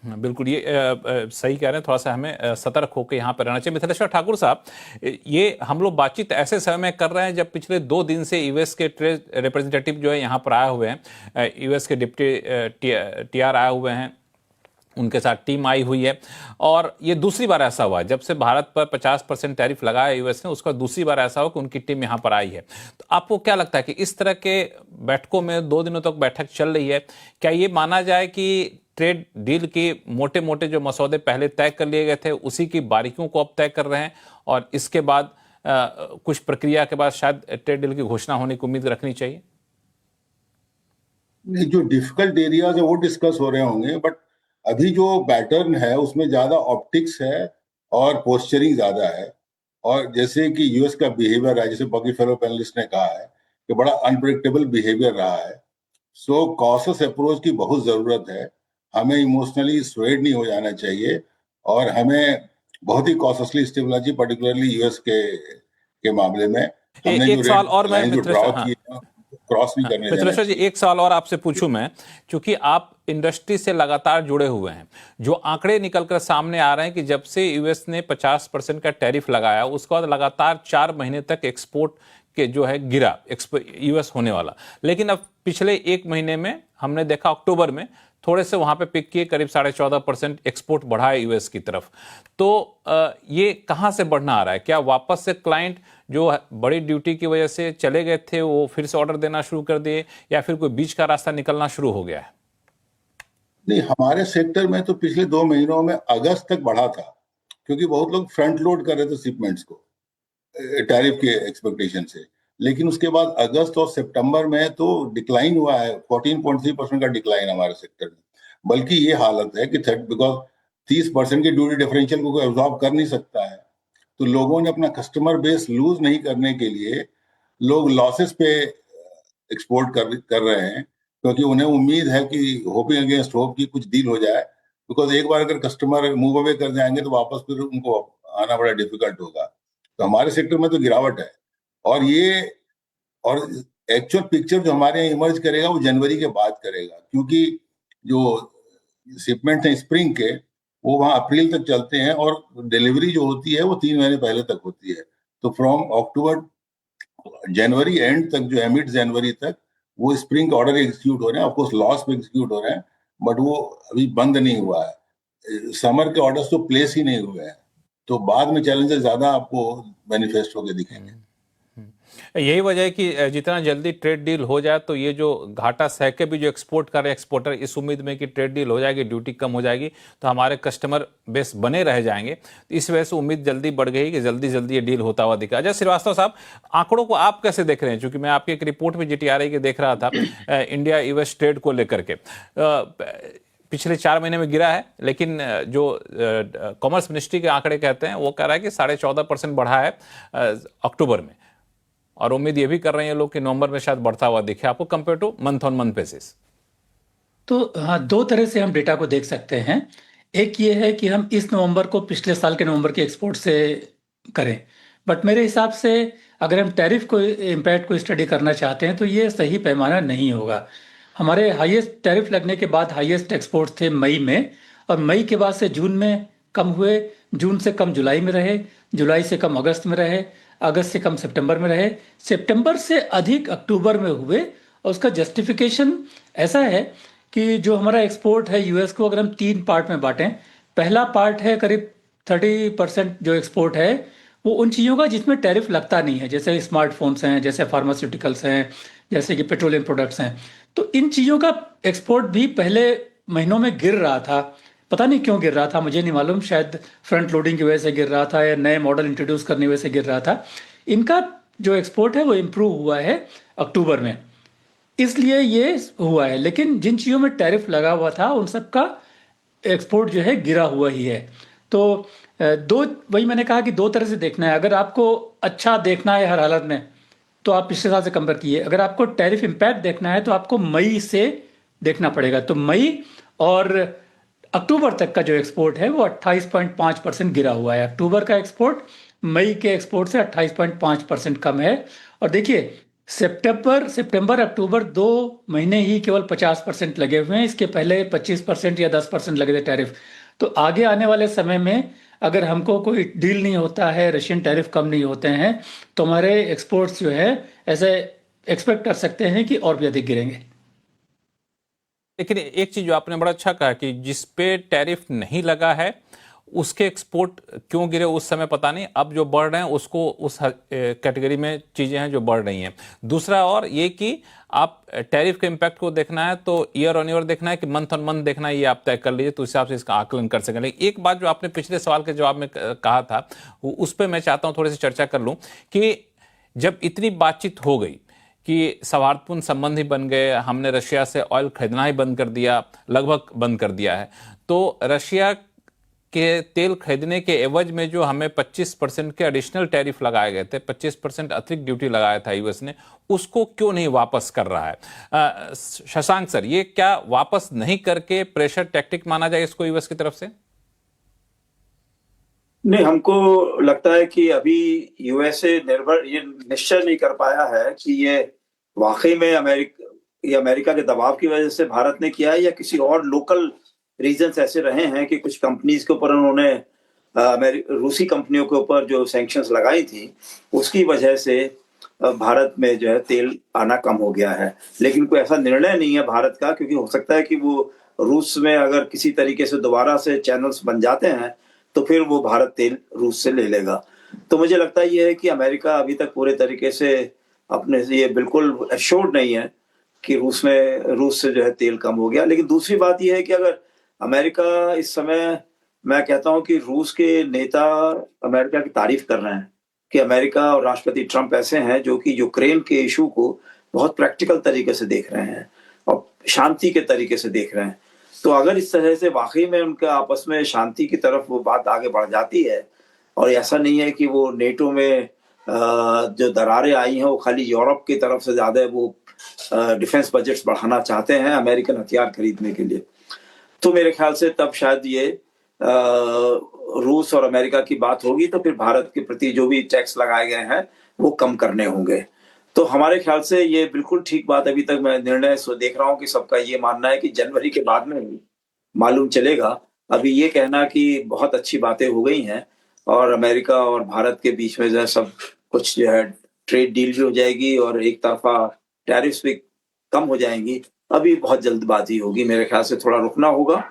बिल्कुल, ये सही कह रहे हैं। थोड़ा सा हमें सतर्क होकर यहाँ पर रहना चाहिए। मिथिलेश्वर ठाकुर साहब, ये हम लोग बातचीत ऐसे समय में कर रहे हैं जब पिछले 2 दिन से यूएस के ट्रेड रिप्रेजेंटेटिव जो है यहाँ पर आए हुए हैं, यूएस के डिप्टी टीआर आए हुए हैं, उनके साथ टीम आई हुई है। और ये दूसरी बार ऐसा हुआ जब से भारत पर 50% टैरिफ लगाया यूएस ने, उसका दूसरी बार ऐसा हुआ कि उनकी टीम यहाँ पर आई है। तो आपको क्या लगता है कि इस तरह के बैठकों में 2 दिनों तक बैठक चल रही है, क्या ये माना जाए कि ट्रेड डील के मोटे मोटे जो मसौदे पहले तय कर लिए गए थे उसी की बारीकियों को अब तय कर रहे हैं, और इसके बाद कुछ प्रक्रिया के बाद शायद ट्रेड डील की घोषणा होने की उम्मीद रखनी चाहिए? नहीं, जो डिफिकल्ट एरियाज है वो डिस्कस हो रहे होंगे, बट अभी जो पैटर्न है उसमें ज्यादा ऑप्टिक्स है और पोस्चरिंग ज्यादा है। और जैसे कि यूएस का बिहेवियर है, जैसे बाकी फेलो पैनलिस्ट ने कहा है कि बड़ा अनप्रेडिक्टेबल बिहेवियर रहा है। सो कॉशियस अप्रोच की बहुत जरूरत है। हमें इमोशनली स्वेड नहीं हो जाना चाहिए और हमें बहुत ही कॉशियसली स्टेबल चाहिए, पर्टिकुलरली यूएस के मामले में। हमने एक सवाल और मैं जो ड्रॉ किए क्रॉस नहीं करने देना मिथिलेश्वर जी, चाहिए। एक सवाल और आपसे पूछूं मैं, क्योंकि आप इंडस्ट्री से लगातार जुड़े हुए हैं। जो आंकड़े निकलकर सामने आ रहे हैं कि जब से यूएस ने 50% का टैरिफ लगाया उसके बाद लगातार 4 महीने तक एक्सपोर्ट के जो है गिरा यूएस होने वाला, लेकिन अब पिछले 1 महीने में हमने देखा अक्टूबर में थोड़े से वहां पे पिक किए, करीब 14.5% एक्सपोर्ट बढ़ा है यूएस की तरफ। तो ये कहां से बढ़ना आ रहा है? क्या वापस से क्लाइंट जो बड़ी ड्यूटी की वजह से चले गए थे वो फिर से ऑर्डर देना शुरू कर दिए, या फिर कोई बीच का रास्ता निकलना शुरू हो गया है? नहीं, हमारे सेक्टर में तो पिछले 2 महीनों में अगस्त तक बढ़ा था, क्योंकि बहुत लोग फ्रंट लोड कर रहे थे शिपमेंट्स को टैरिफ के एक्सपेक्टेशन से। लेकिन उसके बाद अगस्त और सितंबर में तो डिक्लाइन हुआ है, 14.3% का डिक्लाइन हमारे सेक्टर में। बल्कि ये हालत है कि बिकॉज 30% की ड्यूटी डिफरेंशियल को कोई एब्जॉर्ब कर नहीं सकता है, तो लोगों ने अपना कस्टमर बेस लूज नहीं करने के लिए लोग लॉसेस पे एक्सपोर्ट कर रहे हैं, क्योंकि उन्हें उम्मीद है कि होपिंग अगेंस्ट होप की कुछ डील हो जाए। बिकॉज एक बार अगर कस्टमर मूव अवे कर जाएंगे तो वापस फिर उनको आना बड़ा डिफिकल्ट होगा। तो हमारे सेक्टर में तो गिरावट है। और एक्चुअल पिक्चर जो हमारे यहाँ इमर्ज करेगा वो जनवरी के बाद करेगा, क्योंकि जो शिपमेंट है स्प्रिंग के वो वहां अप्रैल तक चलते हैं और डिलीवरी जो होती है वो 3 महीने पहले तक होती है। तो फ्रॉम अक्टूबर जनवरी एंड तक जो है, मिड जनवरी तक वो स्प्रिंग ऑर्डर एग्जीक्यूट हो रहे हैं। ऑफकोर्स लॉस पे एग्जीक्यूट हो रहे हैं, बट वो अभी बंद नहीं हुआ है। समर के ऑर्डर्स तो प्लेस ही नहीं हुए हैं, तो बाद में चैलेंजेस ज्यादा आपको मैनिफेस्ट होकर दिखेंगे। यही वजह है कि जितना जल्दी ट्रेड डील हो जाए तो ये जो घाटा सह के भी जो एक्सपोर्ट कर रहे एक्सपोर्टर इस उम्मीद में कि ट्रेड डील हो जाएगी, ड्यूटी कम हो जाएगी तो हमारे कस्टमर बेस बने रह जाएंगे, तो इस वजह से उम्मीद जल्दी बढ़ गई कि जल्दी जल्दी ये डील होता हुआ दिखा। अजय श्रीवास्तव साहब, आंकड़ों को आप कैसे देख रहे हैं? क्योंकि मैं आपकी एक रिपोर्ट में जीटीआरआई के देख रहा था इंडिया यूएस ट्रेड को लेकर के, पिछले 4 महीने में गिरा है, लेकिन जो कॉमर्स मिनिस्ट्री के आंकड़े कहते हैं वो कह रहा है कि 14.5% बढ़ा है अक्टूबर में, और उम्मीद ये भी कर रहे हैं लोग कि नवंबर में शायद बढ़ता हुआ दिखे आपको compare two month on month basis. तो हाँ, 2 तरह से हम डेटा को देख सकते हैं। एक ये है कि हम इस नवंबर को पिछले साल के नवंबर के एक्सपोर्ट से करें, बट मेरे हिसाब से अगर हम टैरिफ को इम्पैक्ट को स्टडी करना चाहते हैं तो ये सही पैमाना नहीं होगा। हमारे हाईएस्ट टैरिफ लगने के बाद हाईएस्ट एक्सपोर्ट्स थे मई में, और मई के बाद से जून में कम हुए, जून से कम जुलाई में रहे, जुलाई से कम अगस्त में रहे, अगस्त से कम सितंबर में रहे, सितंबर से अधिक अक्टूबर में हुए। और उसका जस्टिफिकेशन ऐसा है कि जो हमारा एक्सपोर्ट है यूएस को अगर हम 3 पार्ट में बांटें, पहला पार्ट है करीब 30% जो एक्सपोर्ट है वो उन चीज़ों का जिसमें टैरिफ लगता नहीं है, जैसे स्मार्टफोन्स हैं, जैसे फार्मास्यूटिकल्स हैं, जैसे कि पेट्रोलियम प्रोडक्ट्स हैं। तो इन चीज़ों का एक्सपोर्ट भी पहले महीनों में गिर रहा था, पता नहीं क्यों गिर रहा था, मुझे नहीं मालूम, शायद फ्रंट लोडिंग की वजह से गिर रहा था या नए मॉडल इंट्रोड्यूस करने की वजह से गिर रहा था। इनका जो एक्सपोर्ट है वो इम्प्रूव हुआ है अक्टूबर में, इसलिए ये हुआ है। लेकिन जिन चीज़ों में टैरिफ लगा हुआ था उन सब का एक्सपोर्ट जो है गिरा हुआ ही है। तो वही मैंने कहा कि 2 तरह से देखना है। अगर आपको अच्छा देखना है हर हालत में तो आप पिछले साल से कंपेयर कीजिए। अगर आपको टैरिफ इम्पैक्ट देखना है तो आपको मई से देखना पड़ेगा। तो मई और अक्टूबर तक का जो एक्सपोर्ट है वो 28.5% गिरा हुआ है। अक्टूबर का एक्सपोर्ट मई के एक्सपोर्ट से 28.5% कम है। और देखिए सितंबर अक्टूबर 2 महीने ही केवल 50% लगे हुए हैं। इसके पहले 25% या 10% लगे थे टैरिफ। तो आगे आने वाले समय में अगर हमको कोई डील नहीं होता है, रशियन टैरिफ कम नहीं होते हैं, तो हमारे एक्सपोर्ट्स जो है ऐसे एक्सपेक्ट कर सकते हैं कि और भी अधिक गिरेंगे। लेकिन एक चीज जो आपने बड़ा अच्छा कहा कि जिस पे टैरिफ नहीं लगा है उसके एक्सपोर्ट क्यों गिरे उस समय पता नहीं, अब जो बढ़ रहे हैं उसको उस कैटेगरी में चीजें हैं जो बढ़ रही हैं। दूसरा और ये कि आप टैरिफ के इम्पैक्ट को देखना है तो ईयर ऑन ईयर देखना है कि मंथ ऑन मंथ देखना है, ये आप तय कर लीजिए तो उस हिसाब से इसका आकलन कर सकें। लेकिन एक बात जो आपने पिछले सवाल के जवाब में कहा था उस पर मैं चाहता हूं थोड़ी सी चर्चा कर लूं कि जब इतनी बातचीत हो गई कि सौहार्दपूर्ण संबंध ही बन गए, हमने रशिया से ऑयल खरीदना ही बंद कर दिया, लगभग बंद कर दिया है, तो रशिया के तेल खरीदने के एवज में जो हमें 25% के एडिशनल टैरिफ लगाए गए थे, 25% अतिरिक्त ड्यूटी लगाया था यूएस ने, उसको क्यों नहीं वापस कर रहा है? शशांक सर, ये क्या वापस नहीं करके प्रेशर टैक्टिक माना जाए इसको यूएस की तरफ से? नहीं, हमको लगता है कि अभी यूएसए ये निश्चय नहीं कर पाया है कि ये वाकई में अमेरिका के दबाव की वजह से भारत ने किया है या किसी और लोकल रीजंस ऐसे रहे हैं कि कुछ कंपनीज के ऊपर उन्होंने रूसी कंपनियों के ऊपर जो सैंक्शंस लगाई थी उसकी वजह से भारत में जो है तेल आना कम हो गया है। लेकिन कोई ऐसा निर्णय नहीं है भारत का, क्योंकि हो सकता है कि वो रूस में अगर किसी तरीके से दोबारा से चैनल्स बन जाते हैं तो फिर वो भारत तेल रूस से ले लेगा। तो मुझे लगता है ये है कि अमेरिका अभी तक पूरे तरीके से अपने से ये बिल्कुल एश्योर्ड नहीं है कि रूस से जो है तेल कम हो गया। लेकिन दूसरी बात यह है कि अगर अमेरिका इस समय, मैं कहता हूं कि रूस के नेता अमेरिका की तारीफ कर रहे हैं कि अमेरिका और राष्ट्रपति ट्रंप ऐसे हैं जो कि यूक्रेन के इशू को बहुत प्रैक्टिकल तरीके से देख रहे हैं और शांति के तरीके से देख रहे हैं। तो अगर इस तरह से वाकई में उनका आपस में शांति की तरफ वो बात आगे बढ़ जाती है, और ऐसा नहीं है कि वो नेटो में जो दरारें आई हैं वो खाली यूरोप की तरफ से ज्यादा वो डिफेंस बजट्स बढ़ाना चाहते हैं अमेरिकन हथियार खरीदने के लिए, तो मेरे ख्याल से तब शायद ये रूस और अमेरिका की बात होगी तो फिर भारत के प्रति जो भी टैक्स लगाए गए हैं वो कम करने होंगे। तो हमारे ख्याल से ये बिल्कुल ठीक बात, अभी तक मैं निर्णय देख रहा हूँ कि सबका ये मानना है कि जनवरी के बाद में ही मालूम चलेगा। अभी ये कहना कि बहुत अच्छी बातें हो गई हैं और अमेरिका और भारत के बीच में जो है सब कुछ जो है ट्रेड डील भी हो जाएगी और एक तरफा टैरिफ्स भी कम हो जाएंगी, अभी बहुत जल्दबाजी होगी। मेरे ख्याल से थोड़ा रुकना होगा,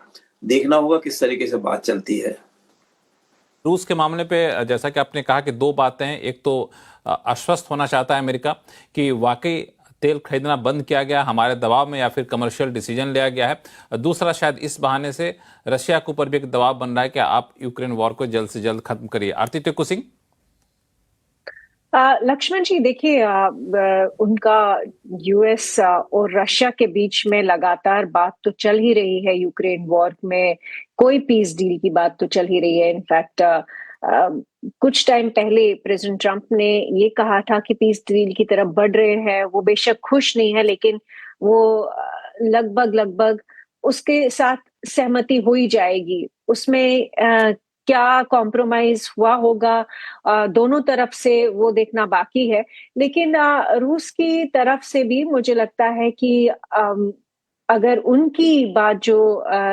देखना होगा किस तरीके से बात चलती है। रूस के मामले पे जैसा कि आपने कहा कि दो बातें हैं, एक तो आश्वस्त होना चाहता है अमेरिका कि वाकई तेल खरीदना बंद किया गया हमारे दबाव में या फिर कमर्शियल डिसीजन लिया गया है। दूसरा शायद इस बहाने से रशिया के ऊपर भी एक दबाव बन रहा है कि आप यूक्रेन वॉर को जल्द से जल्द खत्म करिए। आरती टेकू सिंह। लक्ष्मण जी देखिए, उनका यूएस और रशिया के बीच में लगातार बात तो चल ही रही है। यूक्रेन वॉर में कोई पीस डील की बात तो चल ही रही है। इनफैक्ट कुछ टाइम पहले प्रेसिडेंट ट्रंप ने ये कहा था कि पीस डील की तरफ बढ़ रहे हैं। वो बेशक खुश नहीं है लेकिन वो लगभग उसके साथ सहमति हो ही जाएगी। उसमें क्या कॉम्प्रोमाइज हुआ होगा दोनों तरफ से वो देखना बाकी है। लेकिन रूस की तरफ से भी मुझे लगता है कि अगर उनकी बात जो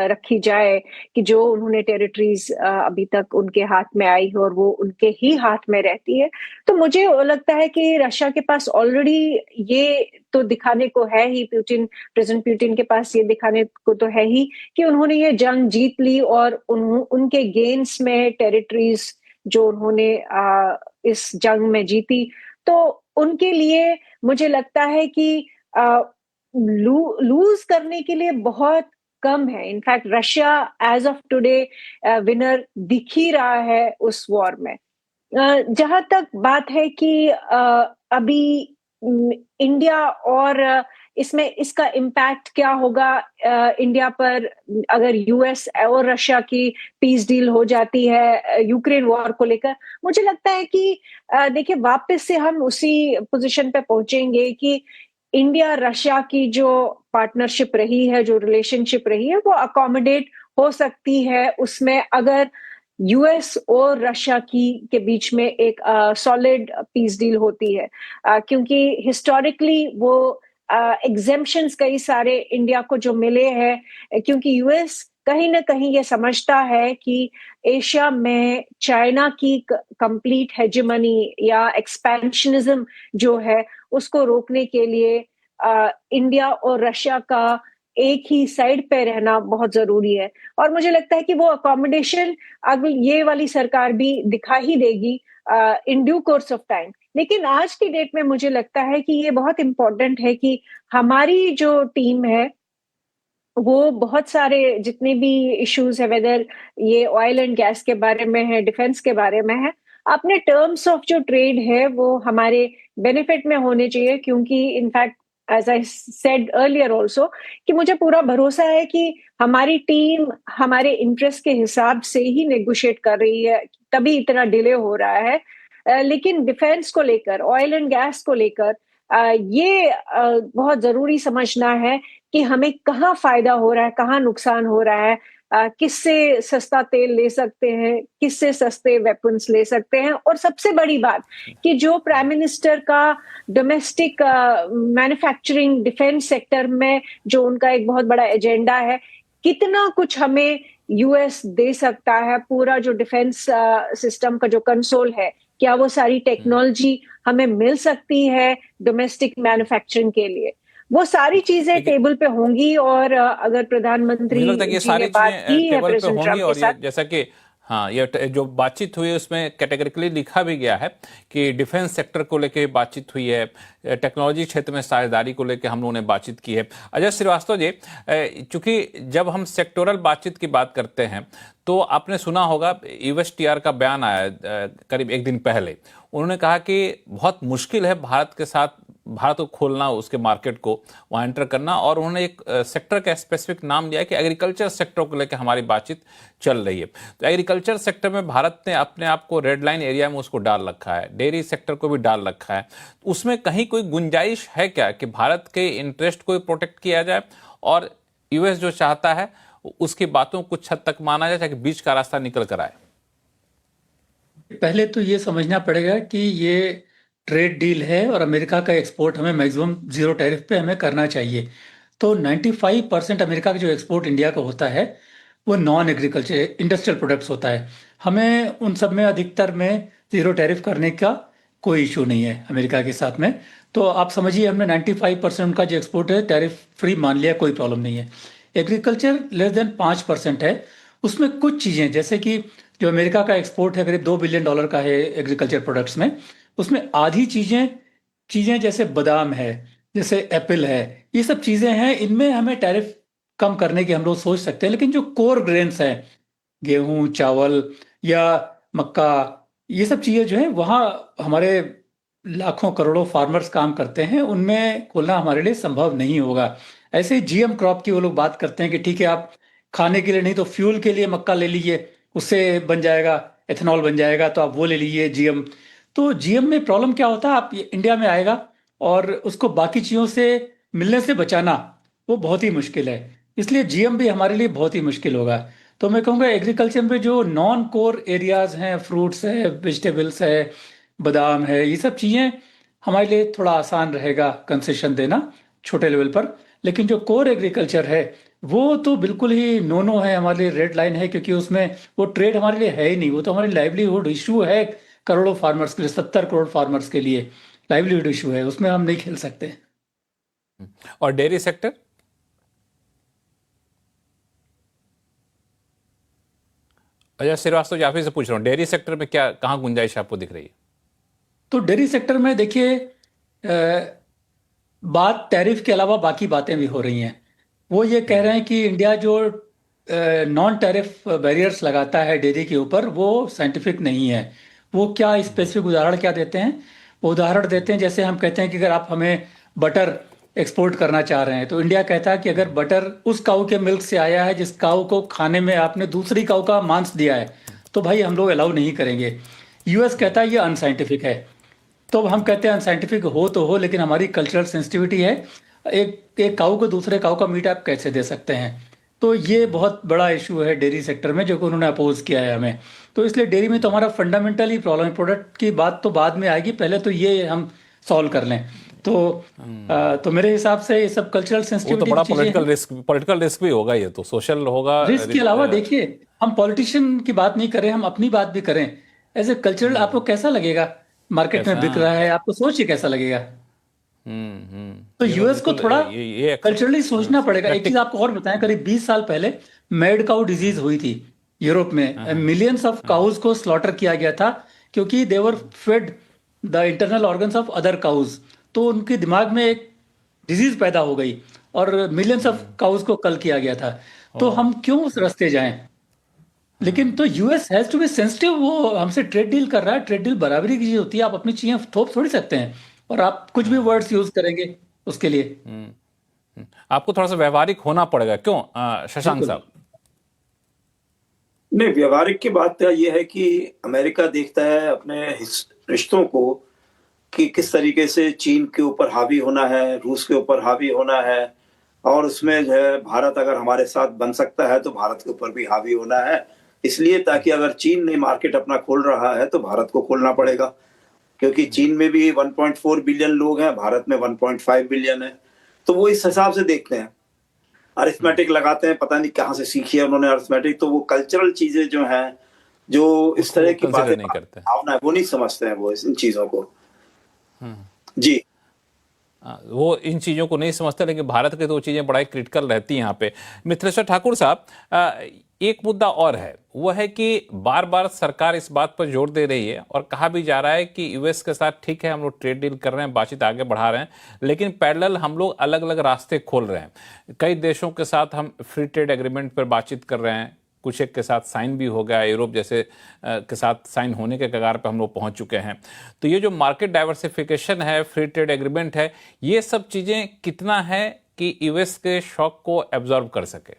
रखी जाए कि जो उन्होंने टेरिटरीज अभी तक उनके हाथ में आई है और वो उनके ही हाथ में रहती है, तो मुझे लगता है कि रशिया के पास ऑलरेडी ये तो दिखाने को है ही, प्रेसिडेंट पुतिन के पास ये दिखाने को तो है ही कि उन्होंने ये जंग जीत ली और उनके गेन्स में टेरिटरीज जो उन्होंने इस जंग में जीती, तो उनके लिए मुझे लगता है कि लूज करने के लिए बहुत कम है। In fact Russia as of today winner दिख ही रहा है उस वॉर में। जहां तक बात है कि अभी इंडिया और इसमें इसका इम्पैक्ट क्या होगा इंडिया पर अगर यूएस और रशिया की पीस डील हो जाती है यूक्रेन वॉर को लेकर, मुझे लगता है कि देखिए वापस से हम उसी पोजीशन पे पहुंचेंगे कि इंडिया रशिया की जो पार्टनरशिप रही है, जो रिलेशनशिप रही है, वो अकोमोडेट हो सकती है उसमें अगर यूएस और रशिया के बीच में एक सॉलिड पीस डील होती है, क्योंकि हिस्टोरिकली वो एग्जेम्पशंस कई सारे इंडिया को जो मिले हैं, क्योंकि यूएस कहीं ना कहीं ये समझता है कि एशिया में चाइना की कंप्लीट हेजेमनी या एक्सपेंशनिज्म जो है उसको रोकने के लिए इंडिया और रशिया का एक ही साइड पे रहना बहुत जरूरी है। और मुझे लगता है कि वो अकोमोडेशन अब ये वाली सरकार भी दिखा ही देगी in due course of time. लेकिन आज की डेट में मुझे लगता है कि ये बहुत इंपॉर्टेंट है कि हमारी जो टीम है वो बहुत सारे जितने भी इश्यूज है, वेदर ये ऑयल एंड गैस के बारे में है, डिफेंस के बारे में है, अपने टर्म्स ऑफ जो ट्रेड है वो हमारे बेनिफिट में होने चाहिए। क्योंकि in fact as I said earlier also कि मुझे पूरा भरोसा है कि हमारी टीम हमारे इंटरेस्ट के हिसाब से ही नेगोशिएट कर रही है, तभी इतना डिले हो रहा है। लेकिन डिफेंस को लेकर, ऑयल एंड गैस को लेकर ये बहुत जरूरी समझना है कि हमें कहाँ फायदा हो रहा है, कहाँ नुकसान हो रहा है, किससे सस्ता तेल ले सकते हैं, किससे सस्ते वेपन्स ले सकते हैं। और सबसे बड़ी बात कि जो प्राइम मिनिस्टर का डोमेस्टिक मैन्युफैक्चरिंग डिफेंस सेक्टर में जो उनका एक बहुत बड़ा एजेंडा है, कितना कुछ हमें यूएस दे सकता है, पूरा जो डिफेंस सिस्टम का जो कंसोल है, क्या वो सारी टेक्नोलॉजी हमें मिल सकती है डोमेस्टिक मैन्युफैक्चरिंग के लिए, वो सारी चीजें टेबल पे होंगी। और अगर प्रधानमंत्री मुझे लगता है कि ये जी सारी ने बात चीजें की है टेबल पे प्रेसिडेंट होंगी ट्रम्प के और ये साथ, जैसा कि हाँ, ये जो बातचीत हुई है उसमें कैटेगरिकली लिखा भी गया है कि डिफेंस सेक्टर को लेके बातचीत हुई है, टेक्नोलॉजी क्षेत्र में साझेदारी को लेके हम लोगों ने बातचीत की है। अजय श्रीवास्तव जी, चूंकि जब हम सेक्टोरल बातचीत की बात करते हैं तो आपने सुना होगा यूएसटीआर का बयान आया करीब एक दिन पहले। उन्होंने कहा कि बहुत मुश्किल है भारत के साथ, भारत को खोलना, उसके मार्केट को वहां एंटर करना, और उन्होंने एक सेक्टर का स्पेसिफिक नाम दिया कि एग्रीकल्चर सेक्टर को लेकर हमारी बातचीत चल रही है। तो एग्रीकल्चर सेक्टर में भारत ने अपने आप को रेड लाइन एरिया में उसको डाल रखा है, डेयरी सेक्टर को भी डाल रखा है। उसमें कहीं कोई गुंजाइश है क्या कि भारत के इंटरेस्ट को प्रोटेक्ट किया जाए और यूएस जो चाहता है उसकी बातों को कुछ हद तक माना जाए, ताकि बीच का रास्ता निकल कर आए? पहले तो ये समझना पड़ेगा कि ये ट्रेड डील है और अमेरिका का एक्सपोर्ट हमें मैक्सिमम जीरो टैरिफ पे हमें करना चाहिए। तो 95% अमेरिका का जो एक्सपोर्ट इंडिया का होता है वो नॉन एग्रीकल्चर इंडस्ट्रियल प्रोडक्ट्स होता है। हमें उन सब में अधिकतर में जीरो टैरिफ करने का कोई इशू नहीं है अमेरिका के साथ में। तो आप समझिए हमने 95% उनका जो एक्सपोर्ट है टैरिफ फ्री मान लिया, कोई प्रॉब्लम नहीं है। एग्रीकल्चर लेस देन 5% है। उसमें कुछ चीज़ें जैसे कि जो अमेरिका का एक्सपोर्ट है करीब $2 बिलियन का है एग्रीकल्चर प्रोडक्ट्स में, उसमें आधी चीज़ें जैसे बादाम है, जैसे एप्पल है, ये सब चीज़ें हैं, इनमें हमें टैरिफ कम करने की हम लोग सोच सकते हैं। लेकिन जो कोर ग्रेन्स हैं, गेहूं, चावल या मक्का, ये सब चीज़ें जो है वहाँ हमारे लाखों करोड़ों फार्मर्स काम करते हैं, उनमें खोलना हमारे लिए संभव नहीं होगा। ऐसे ही जीएम क्रॉप की वो लोग बात करते हैं कि ठीक है आप खाने के लिए नहीं तो फ्यूल के लिए मक्का ले लीजिए, उससे बन जाएगा, एथेनॉल बन जाएगा, तो आप वो ले लीजिए जीएम। तो जीएम में प्रॉब्लम क्या होता है, आप इंडिया में आएगा और उसको बाकी चीज़ों से मिलने से बचाना वो बहुत ही मुश्किल है, इसलिए जीएम भी हमारे लिए बहुत ही मुश्किल होगा। तो मैं कहूँगा एग्रीकल्चर में जो नॉन कोर एरियाज हैं, फ्रूट्स है, वेजिटेबल्स है, बादाम है, ये सब चीज़ें हमारे लिए थोड़ा आसान रहेगा कंसेशन देना छोटे लेवल पर। लेकिन जो कोर एग्रीकल्चर है वो तो बिल्कुल ही नो नो है, हमारे लिए रेड लाइन है, क्योंकि उसमें वो ट्रेड हमारे लिए है ही नहीं। वो तो हमारी लाइवलीहुड इशू है, करोड़ों फार्मर्स के लिए, 70 करोड़ फार्मर्स के लिए लाइवलीहुड इशू है, उसमें हम नहीं खेल सकते। और डेयरी सेक्टर? अजय श्रीवास्तव जी, आप ही से पूछ रहा हूँ, डेयरी सेक्टर में क्या, कहाँ गुंजाइश आपको दिख रही है? तो डेयरी सेक्टर में देखिए बात टैरिफ के अलावा बाकी बातें भी हो रही हैं। वो ये कह रहे हैं कि इंडिया जो नॉन टैरिफ बैरियर्स लगाता है डेयरी के ऊपर वो साइंटिफिक नहीं है। वो क्या स्पेसिफिक उदाहरण क्या देते हैं? वो उदाहरण देते हैं जैसे हम कहते हैं कि अगर आप हमें बटर एक्सपोर्ट करना चाह रहे हैं तो इंडिया कहता है कि अगर बटर उस काऊ के मिल्क से आया है जिस काऊ को खाने में आपने दूसरी काऊ का मांस दिया है तो भाई हम लोग अलाउ नहीं करेंगे। यूएस कहता है ये अनसाइंटिफिक है। तो हम कहते हैं अनसाइंटिफिक हो तो हो, लेकिन हमारी कल्चरल सेंसिटिविटी है, एक काऊ को दूसरे काऊ का मीट आप कैसे दे सकते हैं? तो ये बहुत बड़ा इशू है डेयरी सेक्टर में जो कि उन्होंने अपोज किया है हमें। तो इसलिए डेयरी में तो हमारा फंडामेंटली प्रॉब्लम है। प्रोडक्ट की बात तो बाद में आएगी, पहले तो ये हम सॉल्व कर लें। तो मेरे हिसाब से ये सब कल्चरल वो तो सेंसिटिविटी बड़ा की चीजें हैं। पॉलिटिकल रिस्क भी होगा, ये तो सोशल होगा। रिस्क के अलावा देखिए, हम पॉलिटिशियन की बात नहीं करें, हम अपनी बात भी करें। एज ए कल्चरल आपको कैसा लगेगा? मार्केट में कैसा? बिक रहा है, आपको सोचिए कैसा लगेगा। तो ये यूएस को बिल्कुल थोड़ा ये कल्चरली सोचना पड़ेगा। एक चीज आपको और बताएं, करीब 20 साल पहले मैड काउ डिजीज हुई थी यूरोप में। मिलियंस ऑफ काउज को स्लॉटर किया गया था क्योंकि they were fed the internal organs of other cows. तो उनके दिमाग में एक डिजीज पैदा हो गई और मिलियंस ऑफ काउज को कल किया गया था। तो हम क्यों उस रास्ते जाएं? लेकिन तो US has to be sensitive. वो हमसे ट्रेड डील कर रहा है, ट्रेड डील बराबरी की चीज होती है। आप अपनी चीजें थोप थोड़ी सकते हैं, और आप कुछ भी वर्ड्स यूज करेंगे उसके लिए। आपको थोड़ा सा व्यवहारिक होना पड़ेगा, क्यों शशांक बिल्कुल। साहब? नहीं, व्यवहारिक की बात यह है कि अमेरिका देखता है अपने रिश्तों को कि किस तरीके से चीन के ऊपर हावी होना है, रूस के ऊपर हावी होना है, और उसमें जो है भारत अगर हमारे साथ बन सकता है तो भारत के ऊपर भी हावी होना है। इसलिए ताकि अगर चीन ने मार्केट अपना खोल रहा है तो भारत को खोलना पड़ेगा, क्योंकि चीन में भी 1.4 बिलियन लोग हैं, भारत में 1.5 बिलियन है। तो वो इस हिसाब से देखते हैं, अरिथमेटिक लगाते हैं। पता नहीं कहाँ से सीखी है उन्होंने अरिथमेटिक। तो वो कल्चरल चीजें जो हैं, जो इस उसको तरह की कंसिडर बातें, नहीं करते। भावना है, वो नहीं समझते हैं वो इन चीजों को। जी वो इन चीज़ों को नहीं समझते, लेकिन भारत की तो चीज़ें बड़ा क्रिटिकल रहती हैं यहाँ पे। मिथिलेश्वर ठाकुर साहब, एक मुद्दा और है, वो है कि बार बार सरकार इस बात पर जोर दे रही है और कहा भी जा रहा है कि यूएस के साथ ठीक है हम लोग ट्रेड डील कर रहे हैं, बातचीत आगे बढ़ा रहे हैं, लेकिन पैरेलल हम लोग अलग अलग रास्ते खोल रहे हैं। कई देशों के साथ हम फ्री ट्रेड एग्रीमेंट पर बातचीत कर रहे हैं, कुछ एक के साथ साइन भी हो गया, यूरोप जैसे के साथ साइन होने के कगार पे हम लोग पहुंच चुके हैं। तो ये जो मार्केट डाइवर्सिफिकेशन है, फ्री ट्रेड एग्रीमेंट है, ये सब चीजें कितना है कि यूएस के शॉक को एब्जॉर्ब कर सके?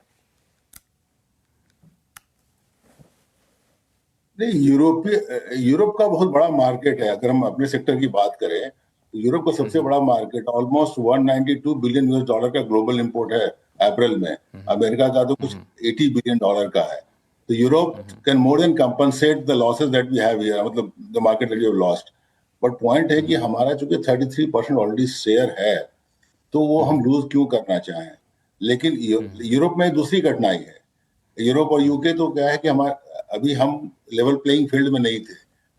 नहीं, यूरोप का बहुत बड़ा मार्केट है। अगर हम अपने सेक्टर की बात करें तो यूरोप का सबसे बड़ा market, almost 192 billion US dollar का ग्लोबल इंपोर्ट है अप्रैल में। अमेरिका का तो कुछ 80 बिलियन डॉलर का है। तो Europe can more than compensate the losses that we have here, मतलब the market that we have lost. But point है कि हमारा चूंकि 33% ऑलरेडी शेयर है, तो वो हम लूज क्यों करना चाहें। लेकिन यूरोप में दूसरी कठिनाई है। यूरोप और यूके तो क्या है कि अभी हम लेवल प्लेइंग फील्ड में नहीं थे,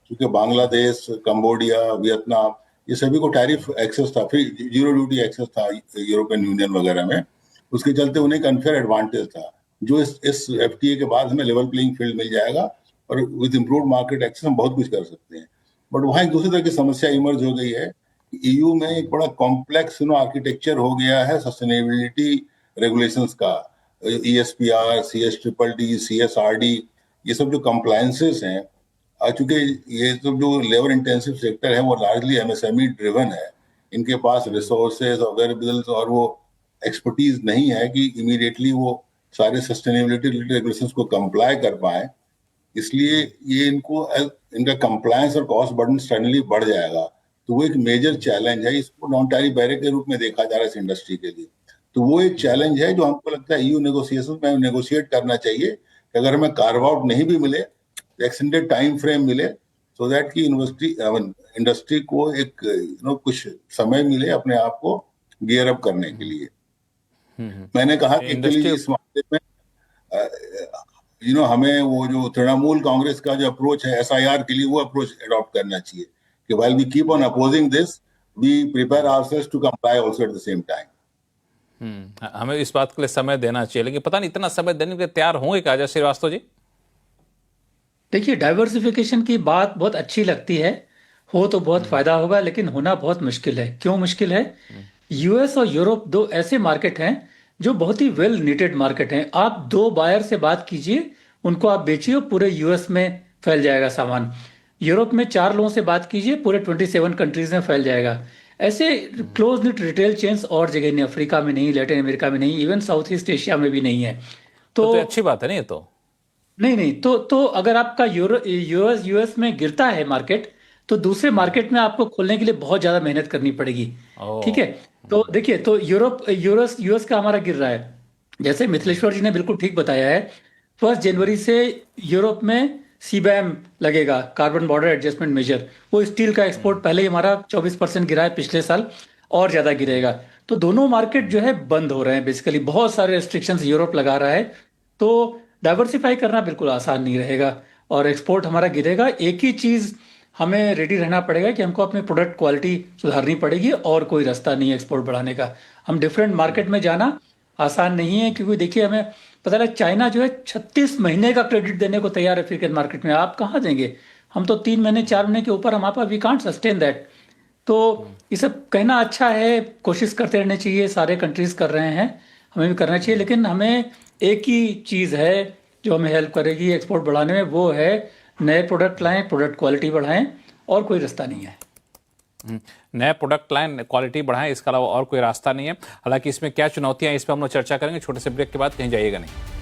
क्योंकि बांग्लादेश, कंबोडिया, वियतनाम, ये सभी को टैरिफ एक्सेस था, फ्री जीरो ड्यूटी एक्सेस था यूरोपियन यूनियन वगैरह में। उसके चलते उन्हें अनफेयर एडवांटेज था, जो इस एफटीए के बाद हमें लेवल प्लेइंग फील्ड मिल जाएगा और विद इम्प्रूव्ड मार्केट एक्सेस हम बहुत कुछ कर सकते हैं। बट वहाँ एक दूसरी तरह की समस्या इमर्ज हो गई है। ईयू में एक बड़ा कॉम्प्लेक्स आर्किटेक्चर हो गया है सस्टेनेबिलिटी रेगुलेशंस का। ESPR, CS-DDD, CSRD, ये सब जो कंप्लायंसेस हैं, चूंकि ये सब जो लेबर इंटेंसिव सेक्टर है वो लार्जली MSME ड्रिवन है, इनके पास रिसोर्सेज अवेलेबल और वो एक्सपर्टीज नहीं है कि इमीडिएटली वो सारे सस्टेनेबिलिटी रेगुलेशंस को कंप्लाई कर पाए। इसलिए ये इनका कंप्लायंस और कॉस्ट बर्डन सडनली बढ़ जाएगा। तो वो एक मेजर चैलेंज है, इसको नॉन टैरिफ बैरियर के रूप में देखा जा रहा है इस इंडस्ट्री के लिए। तो वो एक चैलेंज है जो हमको लगता है EU नेगोशिएशन में नेगोशिएट करना चाहिए कि अगर हमें कार्व आउट नहीं भी मिले तो एक्सटेंडेड टाइम फ्रेम मिले, सो दैट की इंडस्ट्री को एक कुछ समय मिले अपने आप को गियर अप करने के लिए। मैंने कहा कि एक्चुअली इस मामले में हमें वो जो तृणमूल कांग्रेस का जो अप्रोच है SIR के लिए, वो अप्रोच अडॉप्ट करना चाहिए कि while we keep on opposing this, we prepare ourselves to comply also at the same time. हमें इस बात के लिए समय देना चाहिए, लेकिन पता नहीं इतना समय देने के लिए तैयार होंगे क्या अजय श्रीवास्तव जी? देखिए, डाइवर्सिफिकेशन की बात बहुत अच्छी लगती है, हो तो बहुत फायदा होगा, लेकिन होना बहुत मुश्किल है। क्यों मुश्किल है? यूएस और यूरोप दो ऐसे मार्केट हैं जो बहुत ही वेल नीटेड मार्केट हैं। आप दो बायर से बात कीजिए, उनको आप बेचिए, पूरे यूएस में फैल जाएगा सामान। यूरोप में 4 लोगों से बात कीजिए, पूरे 27 कंट्रीज में फैल जाएगा। ऐसे क्लोज निट रिटेल चेन्स और जगह नहीं, अफ्रीका में नहीं, लैटिन अमेरिका में नहीं, इवन साउथ ईस्ट एशिया में भी नहीं है। तो अच्छी बात है नहीं? तो नहीं, तो अगर आपका यूएस में गिरता है मार्केट, तो दूसरे मार्केट में आपको खोलने के लिए बहुत ज्यादा मेहनत करनी पड़ेगी। ठीक है, तो देखिए, तो यूएस का हमारा गिर रहा है, जैसे मिथिलेश्वर जी ने बिल्कुल ठीक बताया है। 1 जनवरी से यूरोप में सीबैम लगेगा, कार्बन बॉर्डर एडजस्टमेंट मेजर, वो स्टील का एक्सपोर्ट पहले ही हमारा 24% गिरा है पिछले साल, और ज़्यादा गिरेगा। तो दोनों मार्केट जो है बंद हो रहे हैं बेसिकली, बहुत सारे रेस्ट्रिक्शंस यूरोप लगा रहा है। तो डाइवर्सिफाई करना बिल्कुल आसान नहीं रहेगा और एक्सपोर्ट हमारा गिरेगा। एक ही चीज़ हमें रेडी रहना पड़ेगा कि हमको अपने प्रोडक्ट क्वालिटी सुधारनी पड़ेगी, और कोई रास्ता नहीं है एक्सपोर्ट बढ़ाने का। हम डिफरेंट मार्केट में जाना आसान नहीं है, क्योंकि देखिए हमें पता लगा चाइना जो है 36 महीने का क्रेडिट देने को तैयार है अफ्रीकन मार्केट में। आप कहाँ देंगे? हम तो 3 महीने 4 महीने के ऊपर हमारे पास, वी कांट सस्टेन दैट। तो ये सब कहना अच्छा है, कोशिश करते रहने चाहिए, सारे कंट्रीज कर रहे हैं, हमें भी करना चाहिए। लेकिन हमें एक ही चीज़ है जो हमें हेल्प करेगी एक्सपोर्ट बढ़ाने में, वो है नए प्रोडक्ट लाएं, प्रोडक्ट क्वालिटी बढ़ाएं, और कोई रास्ता नहीं है। नए प्रोडक्ट लाइन क्वालिटी बढ़ाएं, इसके अलावा और कोई रास्ता नहीं है। हालांकि इसमें क्या चुनौतियां हैं, इस पर हम लोग चर्चा करेंगे छोटे से ब्रेक के बाद, कहीं जाइएगा नहीं।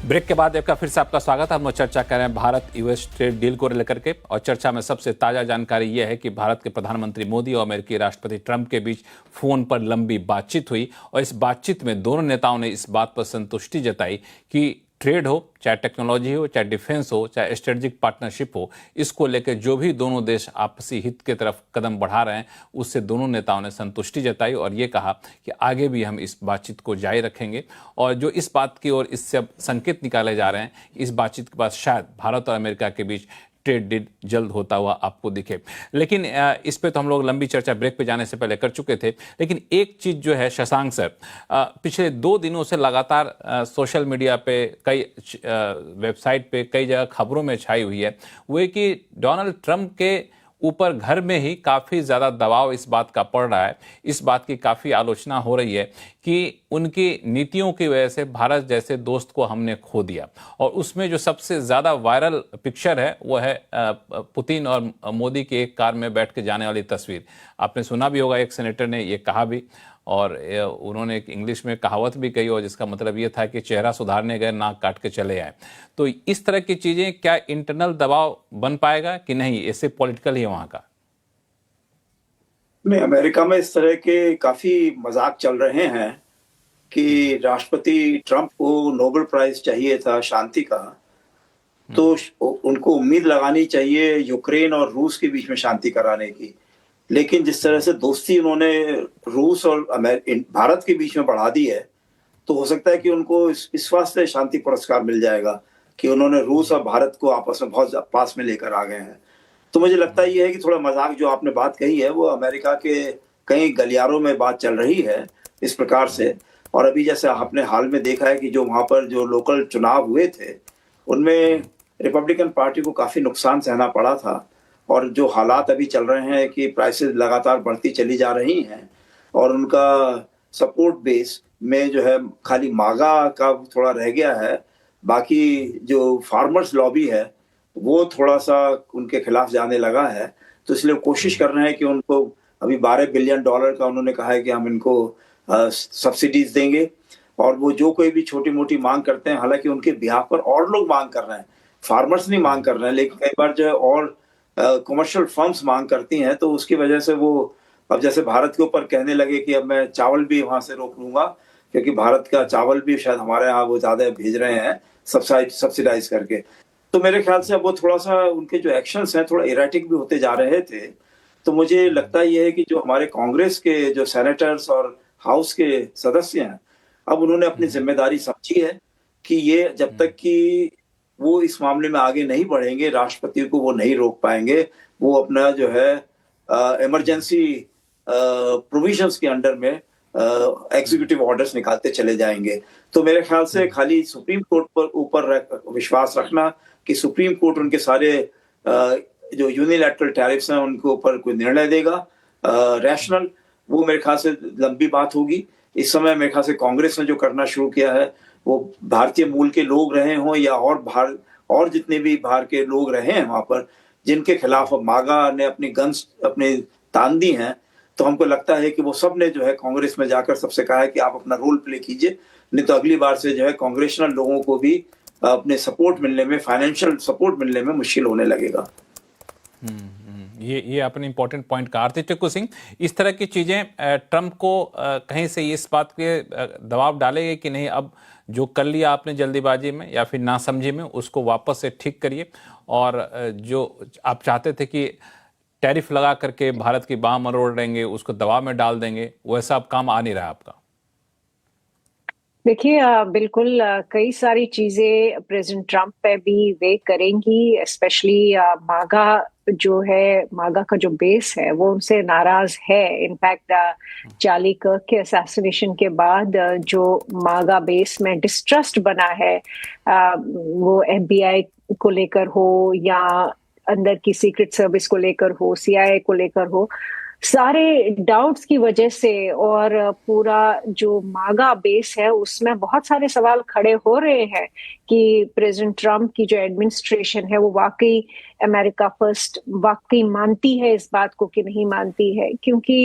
ब्रेक के बाद एक फिर से आपका स्वागत है। हम लोग चर्चा कर रहे हैं भारत यूएस ट्रेड डील को लेकर के, और चर्चा में सबसे ताजा जानकारी यह है कि भारत के प्रधानमंत्री मोदी और अमेरिकी राष्ट्रपति ट्रंप के बीच फोन पर लंबी बातचीत हुई, और इस बातचीत में दोनों नेताओं ने इस बात पर संतुष्टि जताई कि ट्रेड हो, चाहे टेक्नोलॉजी हो, चाहे डिफेंस हो, चाहे स्ट्रेटेजिक पार्टनरशिप हो, इसको लेकर जो भी दोनों देश आपसी हित की तरफ कदम बढ़ा रहे हैं, उससे दोनों नेताओं ने संतुष्टि जताई और ये कहा कि आगे भी हम इस बातचीत को जारी रखेंगे। और जो इस बात की ओर इससे अब संकेत निकाले जा रहे हैं, इस बातचीत के बाद शायद भारत और अमेरिका के बीच ट्रेड डील जल्द होता हुआ आपको दिखे। लेकिन इस पे तो हम लोग लंबी चर्चा ब्रेक पे जाने से पहले कर चुके थे। लेकिन एक चीज जो है शशांक सर, पिछले 2 दिनों से लगातार सोशल मीडिया पे, कई वेबसाइट पे, कई जगह खबरों में छाई हुई है, वो है कि डोनाल्ड ट्रंप के ऊपर घर में ही काफ़ी ज़्यादा दबाव इस बात का पड़ रहा है, इस बात की काफ़ी आलोचना हो रही है कि उनकी नीतियों की वजह से भारत जैसे दोस्त को हमने खो दिया। और उसमें जो सबसे ज़्यादा वायरल पिक्चर है वो है पुतिन और मोदी की एक कार में बैठ के जाने वाली तस्वीर। आपने सुना भी होगा, एक सेनेटर ने ये कहा भी, और उन्होंने एक इंग्लिश में कहावत भी कही, और जिसका मतलब ये था कि चेहरा सुधारने गए, नाक काट के चले आए। तो इस तरह की चीजें क्या इंटरनल दबाव बन पाएगा कि नहीं, ऐसे पॉलिटिकल ही है वहां का? नहीं, अमेरिका में इस तरह के काफी मजाक चल रहे हैं कि राष्ट्रपति ट्रंप को नोबेल प्राइज चाहिए था शांति का, तो उनको उम्मीद लगानी चाहिए यूक्रेन और रूस के बीच में शांति कराने की। लेकिन जिस तरह से दोस्ती उन्होंने रूस और भारत के बीच में बढ़ा दी है, तो हो सकता है कि उनको इस वास्ते शांति पुरस्कार मिल जाएगा कि उन्होंने रूस और भारत को आपस में बहुत पास में लेकर आ गए हैं। तो मुझे लगता है ये है कि थोड़ा मजाक जो आपने बात कही है वो अमेरिका के कई गलियारों में बात चल रही है इस प्रकार से। और अभी जैसे आपने हाल में देखा है कि जो वहां पर जो लोकल चुनाव हुए थे उनमें रिपब्लिकन पार्टी को काफी नुकसान सहना पड़ा था। और जो हालात अभी चल रहे हैं कि प्राइसेस लगातार बढ़ती चली जा रही हैं और उनका सपोर्ट बेस में जो है खाली मागा का थोड़ा रह गया है, बाकी जो फार्मर्स लॉबी है वो थोड़ा सा उनके खिलाफ जाने लगा है। तो इसलिए कोशिश कर रहे हैं कि उनको अभी $12 बिलियन का उन्होंने कहा है कि हम इनको सब्सिडीज देंगे। और वो जो कोई भी छोटी मोटी मांग करते हैं, हालांकि उनके बिहाफ पर और लोग मांग कर रहे हैं, फार्मर्स नहीं मांग कर रहे हैं, लेकिन कई बार जो है और कमर्शियल फर्म्स मांग करती हैं, तो उसकी वजह से वो अब जैसे भारत के ऊपर कहने लगे कि अब मैं चावल भी वहां से रोक लूंगा, क्योंकि भारत का चावल भी शायद हमारे यहाँ वो ज्यादा भेज रहे हैं सब्सिडाइज करके। तो मेरे ख्याल से अब वो थोड़ा सा उनके जो एक्शंस हैं थोड़ा इरेटिक भी होते जा रहे थे। तो मुझे लगता ये है कि जो हमारे कांग्रेस के जो सेनेटर्स और हाउस के सदस्य हैं, अब उन्होंने अपनी जिम्मेदारी समझी है कि ये जब तक कि वो इस मामले में आगे नहीं बढ़ेंगे, राष्ट्रपति को वो नहीं रोक पाएंगे, वो अपना जो है इमरजेंसी प्रोविजंस के अंडर में एग्जीक्यूटिव ऑर्डर्स निकालते चले जाएंगे। तो मेरे ख्याल से खाली सुप्रीम कोर्ट पर ऊपर विश्वास रखना कि सुप्रीम कोर्ट उनके सारे जो यूनिलैटरल टैरिफ्स हैं उनके ऊपर कोई निर्णय देगा रैशनल, वो मेरे ख्याल से लंबी बात होगी। इस समय मेरे ख्याल से कांग्रेस ने जो करना शुरू किया है, वो भारतीय मूल के लोग रहे हों या और जितने भी बाहर के लोग रहे हैं वहां पर, जिनके खिलाफ मागा ने अपनी गन्स अपने तान दी हैं, तो हमको लगता है कि वो सब ने जो है कांग्रेस में जाकर सबसे कहा है कि आप अपना रोल प्ले कीजिए, नहीं तो अगली बार से जो है कांग्रेशनल लोगों को भी अपने सपोर्ट मिलने में, फाइनेंशियल सपोर्ट मिलने में मुश्किल होने लगेगा। ये अपने इंपॉर्टेंट पॉइंट कहा। आरती टिक्कू सिंह, इस तरह की चीजें ट्रंप को कहीं से इस बात के दबाव डालेंगे कि नहीं, अब जो कर लिया आपने जल्दीबाजी में या फिर नासमझी में उसको वापस से ठीक करिए, और जो आप चाहते थे कि टैरिफ लगा करके भारत की बांह मरोड़ देंगे, उसको दबाव में डाल देंगे, वैसा अब काम आ नहीं रहा आपका? देखिए, बिल्कुल कई सारी चीजें प्रेसिडेंट ट्रंप पे भी वे करेंगी, स्पेशली मागा जो है, मागा का जो बेस है वो उनसे नाराज है। इनफैक्ट चार्ली कर्क के असैसिनेशन के बाद जो मागा बेस में डिस्ट्रस्ट बना है, वो FBI को लेकर हो या अंदर की सीक्रेट सर्विस को लेकर हो, CIA को लेकर हो, सारे डाउट्स की वजह से और पूरा जो मागा बेस है उसमें बहुत सारे सवाल खड़े हो रहे हैं कि प्रेसिडेंट ट्रंप की जो एडमिनिस्ट्रेशन है वो वाकई अमेरिका फर्स्ट वाकई मानती है इस बात को कि नहीं मानती है। क्योंकि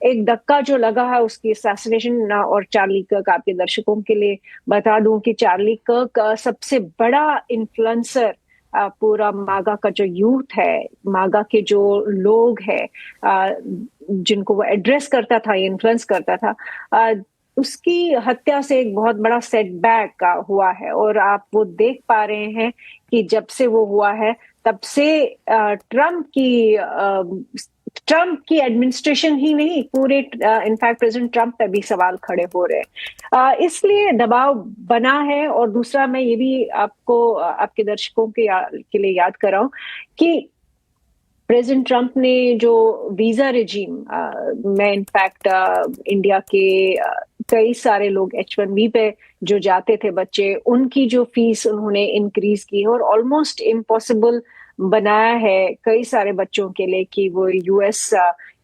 एक धक्का जो लगा है उसकी असैसिनेशन, और चार्ली कर्क, आपके दर्शकों के लिए बता दूं कि चार्ली कर्क सबसे बड़ा इन्फ्लुएंसर पूरा मागा का जो यूथ है, मागा के जो लोग हैं जिनको वो एड्रेस करता था, इन्फ्लुएंस करता था, उसकी हत्या से एक बहुत बड़ा सेटबैक हुआ है। और आप वो देख पा रहे हैं कि जब से वो हुआ है तब से ट्रंप की एडमिनिस्ट्रेशन ही नहीं, पूरे इनफैक्ट प्रेसिडेंट ट्रंप पे भी सवाल खड़े हो रहे हैं, इसलिए दबाव बना है। और दूसरा, मैं ये भी आपको आपके दर्शकों के लिए याद कराऊं कि प्रेसिडेंट ट्रंप ने जो वीजा रेजिम में, इनफैक्ट इंडिया के कई सारे लोग H1B पे जो जाते थे बच्चे, उनकी जो फीस उन्होंने इंक्रीज की है और ऑलमोस्ट इम्पॉसिबल बनाया है कई सारे बच्चों के लिए कि वो US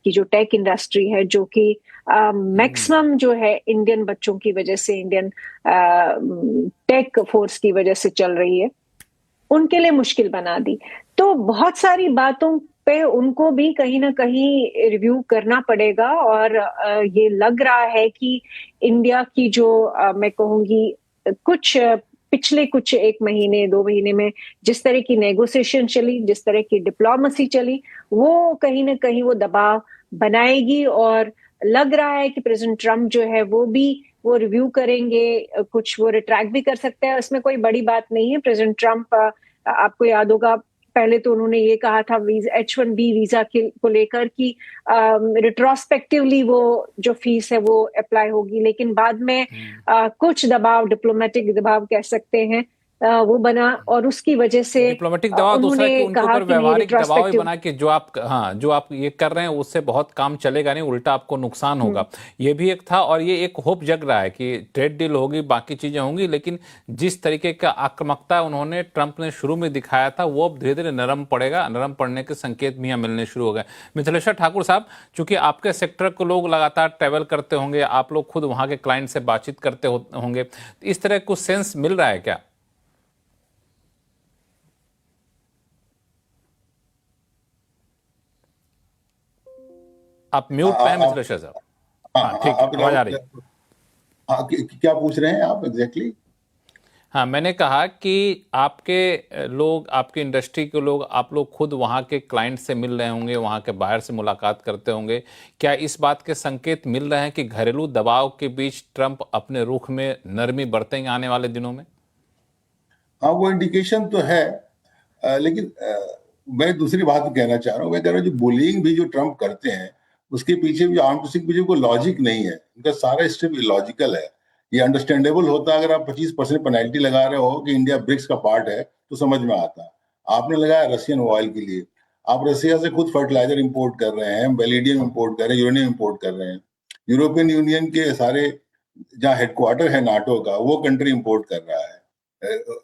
की जो टेक इंडस्ट्री है, जो कि मैक्सिमम जो है इंडियन बच्चों की वजह से, इंडियन टेक फोर्स की वजह से चल रही है, उनके लिए मुश्किल बना दी। तो बहुत सारी बातों पे उनको भी कहीं ना कहीं रिव्यू करना पड़ेगा। और ये लग रहा है कि इंडिया की जो मैं कहूंगी पिछले कुछ 1 महीने 2 महीने में जिस तरह की नेगोशिएशन चली, जिस तरह की डिप्लोमेसी चली, वो कहीं ना कहीं वो दबाव बनाएगी। और लग रहा है कि प्रेसिडेंट ट्रंप जो है वो रिव्यू करेंगे, कुछ वो रिट्रैक्ट भी कर सकते हैं, इसमें कोई बड़ी बात नहीं है। प्रेसिडेंट ट्रंप, आपको याद होगा, पहले तो उन्होंने ये कहा था H1B वीजा को लेकर कि रिट्रोस्पेक्टिवली वो जो फीस है वो अप्लाई होगी, लेकिन बाद में कुछ दबाव, डिप्लोमेटिक दबाव कह सकते हैं, वो बना और उसकी वजह से डिप्लोमेटिक दबाव दूसरा उन्होंने कि उनके कहा ऊपर कि नहीं व्यवहारिक दबाव ही रिट्रोस्पेक्टिव। बना कि जो आप ये कर रहे हैं उससे बहुत काम चलेगा नहीं, उल्टा आपको नुकसान होगा, ये भी एक था। और ये एक होप जग रहा है कि ट्रेड डील होगी, बाकी चीजें होंगी, लेकिन जिस तरीके का आक्रामकता उन्होंने ट्रंप ने शुरू में दिखाया था वो अब धीरे धीरे नरम पड़ेगा, नरम पड़ने के संकेत भी यहाँ मिलने शुरू हो गए। मिथिलेश्वर ठाकुर साहब, चूंकि आपके सेक्टर को लोग लगातार ट्रैवल करते होंगे, आप लोग खुद वहां के क्लाइंट से बातचीत करते होंगे, इस तरह कुछ सेंस मिल रहा है क्या? आप म्यूट पे हैं मिथिलेश्वर साहब। हाँ ठीक है, आवाज आ रही है। हाँ, क्या पूछ रहे हैं आप एग्जैक्टली? हाँ, मैंने कहा कि आपके लोग, आपकी इंडस्ट्री के लोग, आप लोग खुद वहाँ के क्लाइंट से मिल रहे होंगे, वहाँ के बायर से मुलाकात करते होंगे, क्या इस बात के संकेत मिल रहे हैं कि घरेलू दबाव के बीच ट्रंप अपने रुख में नरमी बरतेंगे आने वाले दिनों में? हाँ, वो इंडिकेशन तो है। लेकिन मैं दूसरी बात कहना चाह रहा हूँ। मैं कह रहा हूँ जो बुलिंग भी जो ट्रंप करते हैं उसके पीछे भी, आर्म ट्विस्टिंग के पीछे कोई लॉजिक नहीं है। उनका सारा स्टेप इलॉजिकल है। ये अंडरस्टैंडेबल होता अगर आप 25% पेनल्टी लगा रहे हो कि इंडिया ब्रिक्स का पार्ट है तो समझ में आता। आपने लगाया रशियन ऑयल के लिए। आप रशिया से खुद फर्टिलाइजर इंपोर्ट कर रहे हैं, वेलिडियम इंपोर्ट कर रहे हैं, यूरेनियम इंपोर्ट कर रहे हैं। यूरोपियन यूनियन के सारे जहाँ हेडक्वार्टर है नाटो का, वो कंट्री इंपोर्ट कर रहा है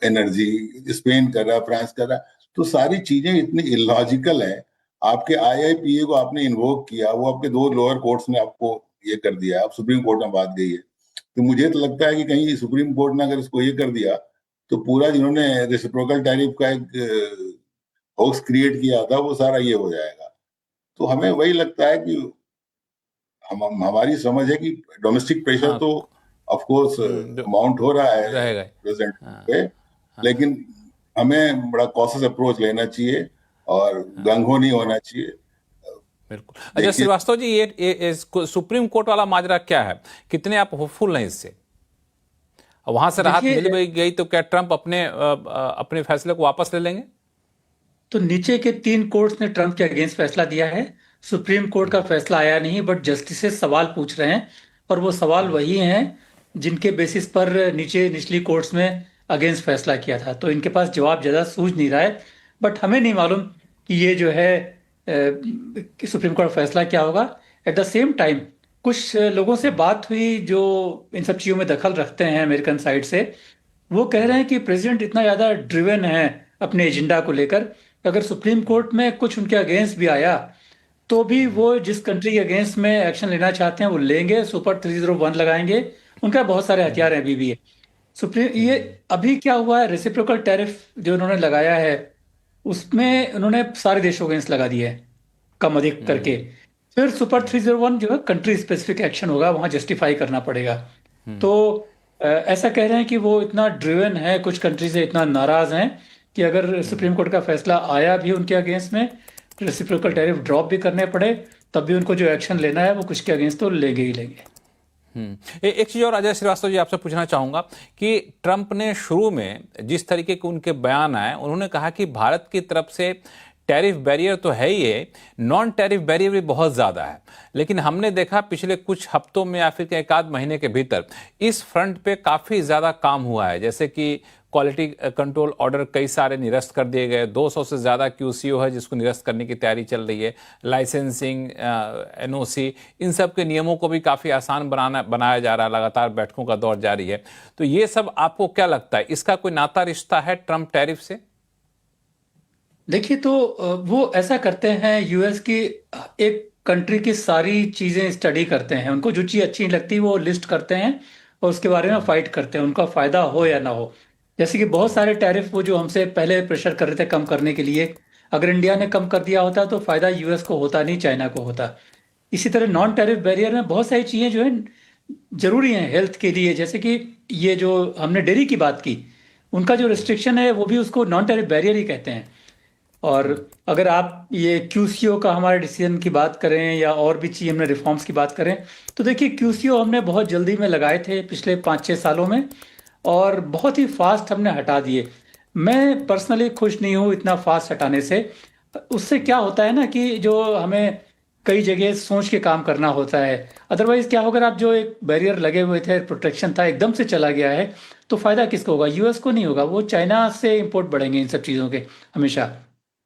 एनर्जी। स्पेन कर रहा है, फ्रांस कर रहा है। तो सारी चीजें इतनी इलॉजिकल है। आपके आईआईपीए को आपने इन्वोक किया, वो आपके 2 लोअर कोर्ट्स ने आपको ये कर दिया, अब सुप्रीम कोर्ट में बात गई है। तो मुझे तो लगता है कि कहीं सुप्रीम कोर्ट ने अगर इसको ये कर दिया तो पूरा जिन्होंने रेसिप्रोकल टैरिफ का एक होक्स क्रिएट किया था वो सारा ये हो जाएगा। तो हमें वही लगता है कि हमारी समझ है कि डोमेस्टिक प्रेशर तो ऑफ कोर्स माउंट हो रहा है प्रेजेंट पे, लेकिन हमें बड़ा कॉशियस अप्रोच लेना चाहिए और गंगो नहीं होना चाहिए। बिल्कुल। अच्छा श्रीवास्तव जी, ये सुप्रीम कोर्ट वाला माजरा क्या है, कितने आप होपफुल हैं इससे? वहां से राहत मिल गई तो क्या ट्रंप अपने फैसले को वापस ले लेंगे? तो नीचे के 3 कोर्ट्स ने ट्रंप के अगेंस्ट फैसला दिया है। सुप्रीम कोर्ट का फैसला आया नहीं, बट जस्टिसेस सवाल पूछ रहे हैं और वो सवाल वही हैं जिनके बेसिस पर निचली कोर्ट्स में अगेंस्ट फैसला किया था। तो इनके पास जवाब ज़्यादा सूझ नहीं रहा है। बट हमें नहीं मालूम कि ये जो है कि सुप्रीम कोर्ट फैसला क्या होगा। एट द सेम टाइम कुछ लोगों से बात हुई जो इन सब चीज़ों में दखल रखते हैं अमेरिकन साइड से। वो कह रहे हैं कि प्रेसिडेंट इतना ज़्यादा ड्रिवन है अपने एजेंडा को लेकर, अगर सुप्रीम कोर्ट में कुछ उनके अगेंस्ट भी आया तो भी वो जिस कंट्री के अगेंस्ट में एक्शन लेना चाहते हैं वो लेंगे, सुपर 301 लगाएंगे। उनका बहुत सारे हथियार अभी भी है। सुप्रीम ये अभी क्या हुआ है, रेसिप्रोकल टैरिफ जो उन्होंने लगाया है उसमें उन्होंने सारे देशों के अगेंस्ट लगा दिया है कम अधिक करके। फिर सुपर 301 जो है कंट्री स्पेसिफिक एक्शन होगा, वहां जस्टिफाई करना पड़ेगा। तो ऐसा कह रहे हैं कि वो इतना ड्रिवन है, कुछ कंट्री से इतना नाराज हैं कि अगर सुप्रीम कोर्ट का फैसला आया भी उनके अगेंस्ट में, रेसिप्रोकल टैरिफ ड्रॉप भी करने पड़े, तब भी उनको जो एक्शन लेना है वो कुछ के अगेंस्ट तो लेंगे ही लेंगे। एक चीज और अजय श्रीवास्तव जी आपसे पूछना चाहूंगा कि ट्रंप ने शुरू में जिस तरीके के उनके बयान आए, उन्होंने कहा कि भारत की तरफ से टैरिफ बैरियर तो है ही है, नॉन टैरिफ बैरियर भी बहुत ज्यादा है। लेकिन हमने देखा पिछले कुछ हफ्तों में या फिर एक आध महीने के भीतर इस फ्रंट पे काफी ज्यादा काम हुआ है। जैसे कि क्वालिटी कंट्रोल ऑर्डर कई सारे निरस्त कर दिए गए, 200 से ज़्यादा QCO है जिसको निरस्त करने की तैयारी चल रही है। लाइसेंसिंग, NOC, इन सब के नियमों को भी काफ़ी आसान बनाया जा रहा है, लगातार बैठकों का दौर जारी है। तो ये सब आपको क्या लगता है, इसका कोई नाता रिश्ता है ट्रंप टैरिफ से? देखिए, तो वो ऐसा करते हैं, यूएस की एक कंट्री की सारी चीज़ें स्टडी करते हैं, उनको जो चीज़ अच्छी लगती वो लिस्ट करते हैं और उसके बारे में फाइट करते हैं, उनका फ़ायदा हो या ना हो। जैसे कि बहुत सारे टैरिफ वो जो हमसे पहले प्रेशर कर रहे थे कम करने के लिए, अगर इंडिया ने कम कर दिया होता तो फ़ायदा यूएस को होता, नहीं चाइना को होता। इसी तरह नॉन टैरिफ बैरियर में बहुत सारी चीज़ें जो है ज़रूरी हैं हेल्थ के लिए, जैसे कि ये जो हमने डेयरी की बात की, उनका जो रिस्ट्रिक्शन है वो भी उसको नॉन टैरिफ बैरियर ही कहते हैं। और अगर आप ये QCO का हमारे डिसीजन की बात करें या और भी चीज़ हमने रिफॉर्म्स की बात करें, तो देखिए QCO हमने बहुत जल्दी में लगाए थे पिछले 5-6 सालों में और बहुत ही फास्ट हमने हटा दिए। मैं पर्सनली खुश नहीं हूँ इतना फास्ट हटाने से। उससे क्या होता है ना कि जो हमें कई जगह सोच के काम करना होता है। अदरवाइज क्या होगा, आप जो एक बैरियर लगे हुए थे, प्रोटेक्शन था, एकदम से चला गया है तो फायदा किसको होगा? यूएस को नहीं होगा, वो चाइना से इंपोर्ट बढ़ेंगे इन सब चीज़ों के हमेशा।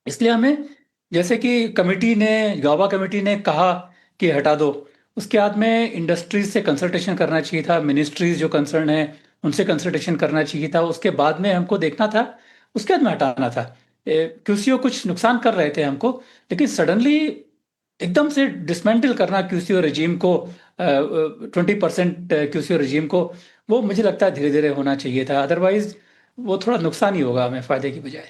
इसलिए हमें, जैसे कि कमेटी ने, गावा कमेटी ने कहा कि हटा दो, उसके बाद में इंडस्ट्रीज से कंसल्टेशन करना चाहिए था, मिनिस्ट्रीज जो कंसर्न है उनसे कंसल्टेशन करना चाहिए था, उसके बाद में हमको देखना था, उसके बाद में हटाना था। क्यूसीओ कुछ नुकसान कर रहे थे हमको, लेकिन सडनली एकदम से डिसमेंटल करना क्यूसीओ रजीम को, 20% क्यूसीओ रजीम को, वो मुझे लगता है धीरे धीरे होना चाहिए था। अदरवाइज वो थोड़ा नुकसान ही होगा हमें, फायदे की बजाय।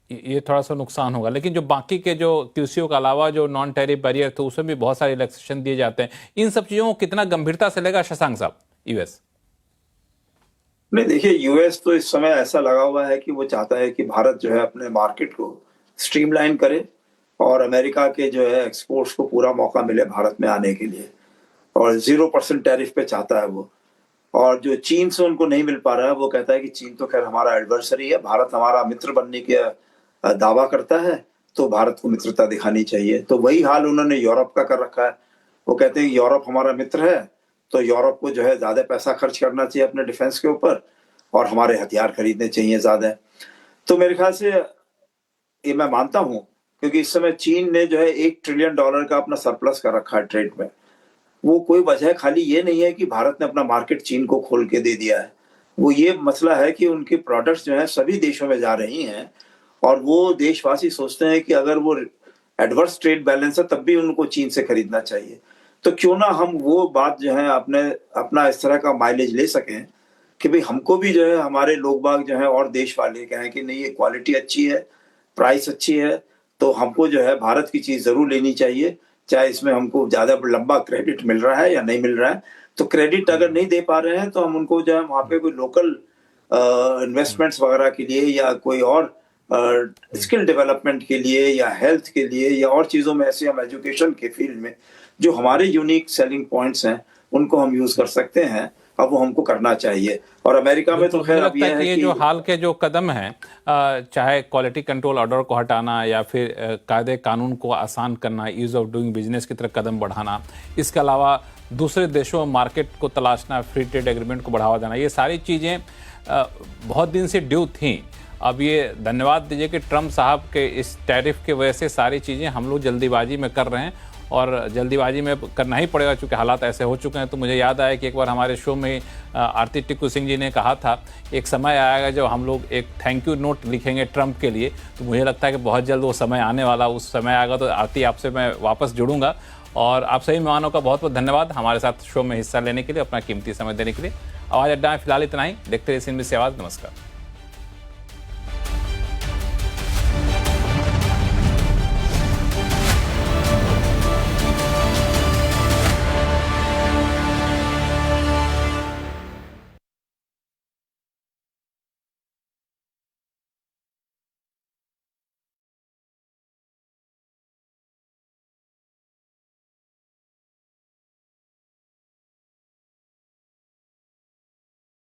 ये थोड़ा सा नुकसान होगा, लेकिन जो बाकी के जो क्यूसीओ के अलावा जो नॉन टैरिफ बैरियर थे उसमें भी बहुत सारे रिलैक्सेशन दिए जाते हैं। इन सब चीजों को कितना गंभीरता से लेगा शशांक साहब यूएस? नहीं, देखिए, यूएस तो इस समय ऐसा लगा हुआ है कि वो चाहता है कि भारत जो है अपने मार्केट को स्ट्रीमलाइन करे और अमेरिका के जो है एक्सपोर्ट्स को पूरा मौका मिले भारत में आने के लिए, और 0% टैरिफ पे चाहता है वो। और जो चीन से उनको नहीं मिल पा रहा है, वो कहता है कि चीन तो खैर हमारा एडवर्सरी है, भारत हमारा मित्र बनने के दावा करता है, तो भारत को मित्रता दिखानी चाहिए। तो वही हाल उन्होंने यूरोप का कर रखा है। वो कहते हैं कि यूरोप हमारा मित्र है, तो यूरोप को जो है ज्यादा पैसा खर्च करना चाहिए अपने डिफेंस के ऊपर और हमारे हथियार खरीदने चाहिए ज्यादा। तो मेरे ख्याल से ये मैं मानता हूं, क्योंकि इस समय चीन ने जो है $1 ट्रिलियन का अपना सरप्लस कर रखा है ट्रेड में। वो कोई वजह खाली ये नहीं है कि भारत ने अपना मार्केट चीन को खोल के दे दिया है, वो ये मसला है कि उनके प्रोडक्ट्स जो है सभी देशों में जा रही हैं और वो देशवासी सोचते हैं कि अगर वो एडवर्स ट्रेड बैलेंस है तब भी उनको चीन से खरीदना चाहिए। तो क्यों ना हम वो बात जो है अपना इस तरह का माइलेज ले सकें कि भाई हमको भी जो है हमारे लोग बाग जो है और देश वाले कहें कि नहीं, ये क्वालिटी अच्छी है, प्राइस अच्छी है, तो हमको जो है भारत की चीज जरूर लेनी चाहिए, चाहे इसमें हमको ज्यादा लंबा क्रेडिट मिल रहा है या नहीं मिल रहा है। तो क्रेडिट अगर नहीं दे पा रहे हैं तो हम उनको जो है वहां पे कोई लोकल इन्वेस्टमेंट्स वगैरह के लिए या कोई और स्किल डेवलपमेंट के लिए या हेल्थ के लिए या और चीजों में, ऐसे हम एजुकेशन के फील्ड में जो हमारे यूनिक सेलिंग पॉइंट्स हैं उनको हम यूज कर सकते हैं। अब वो हमको करना चाहिए। और अमेरिका में तो खैर अब ये है कि जो हाल के जो कदम हैं, चाहे क्वालिटी कंट्रोल ऑर्डर को हटाना या फिर कायदे कानून को आसान करना, ईज ऑफ डूइंग बिजनेस की तरफ कदम बढ़ाना, इसके अलावा दूसरे देशों में मार्केट को तलाशना, फ्री ट्रेड एग्रीमेंट को बढ़ावा देना, ये सारी चीज़ें बहुत दिन से ड्यू थी। अब ये धन्यवाद दीजिए कि ट्रम्प साहब के इस टैरिफ की वजह से सारी चीज़ें हम लोग जल्दीबाजी में कर रहे हैं और जल्दीबाजी में करना ही पड़ेगा क्योंकि हालात ऐसे हो चुके हैं। तो मुझे याद आया कि एक बार हमारे शो में आरती टिक्कू सिंह जी ने कहा था, एक समय आएगा जब हम लोग एक थैंक यू नोट लिखेंगे ट्रम्प के लिए। तो मुझे लगता है कि बहुत जल्द वो समय आने वाला, उस समय आएगा तो आरती आपसे मैं वापस जुड़ूंगा। और आप सभी मेहमानों का बहुत बहुत धन्यवाद हमारे साथ शो में हिस्सा लेने के लिए, अपना कीमती समय देने के लिए। आवाज़ अड्डा में फिलहाल इतना ही। देखते रहिए CNBC आवाज़। नमस्कार।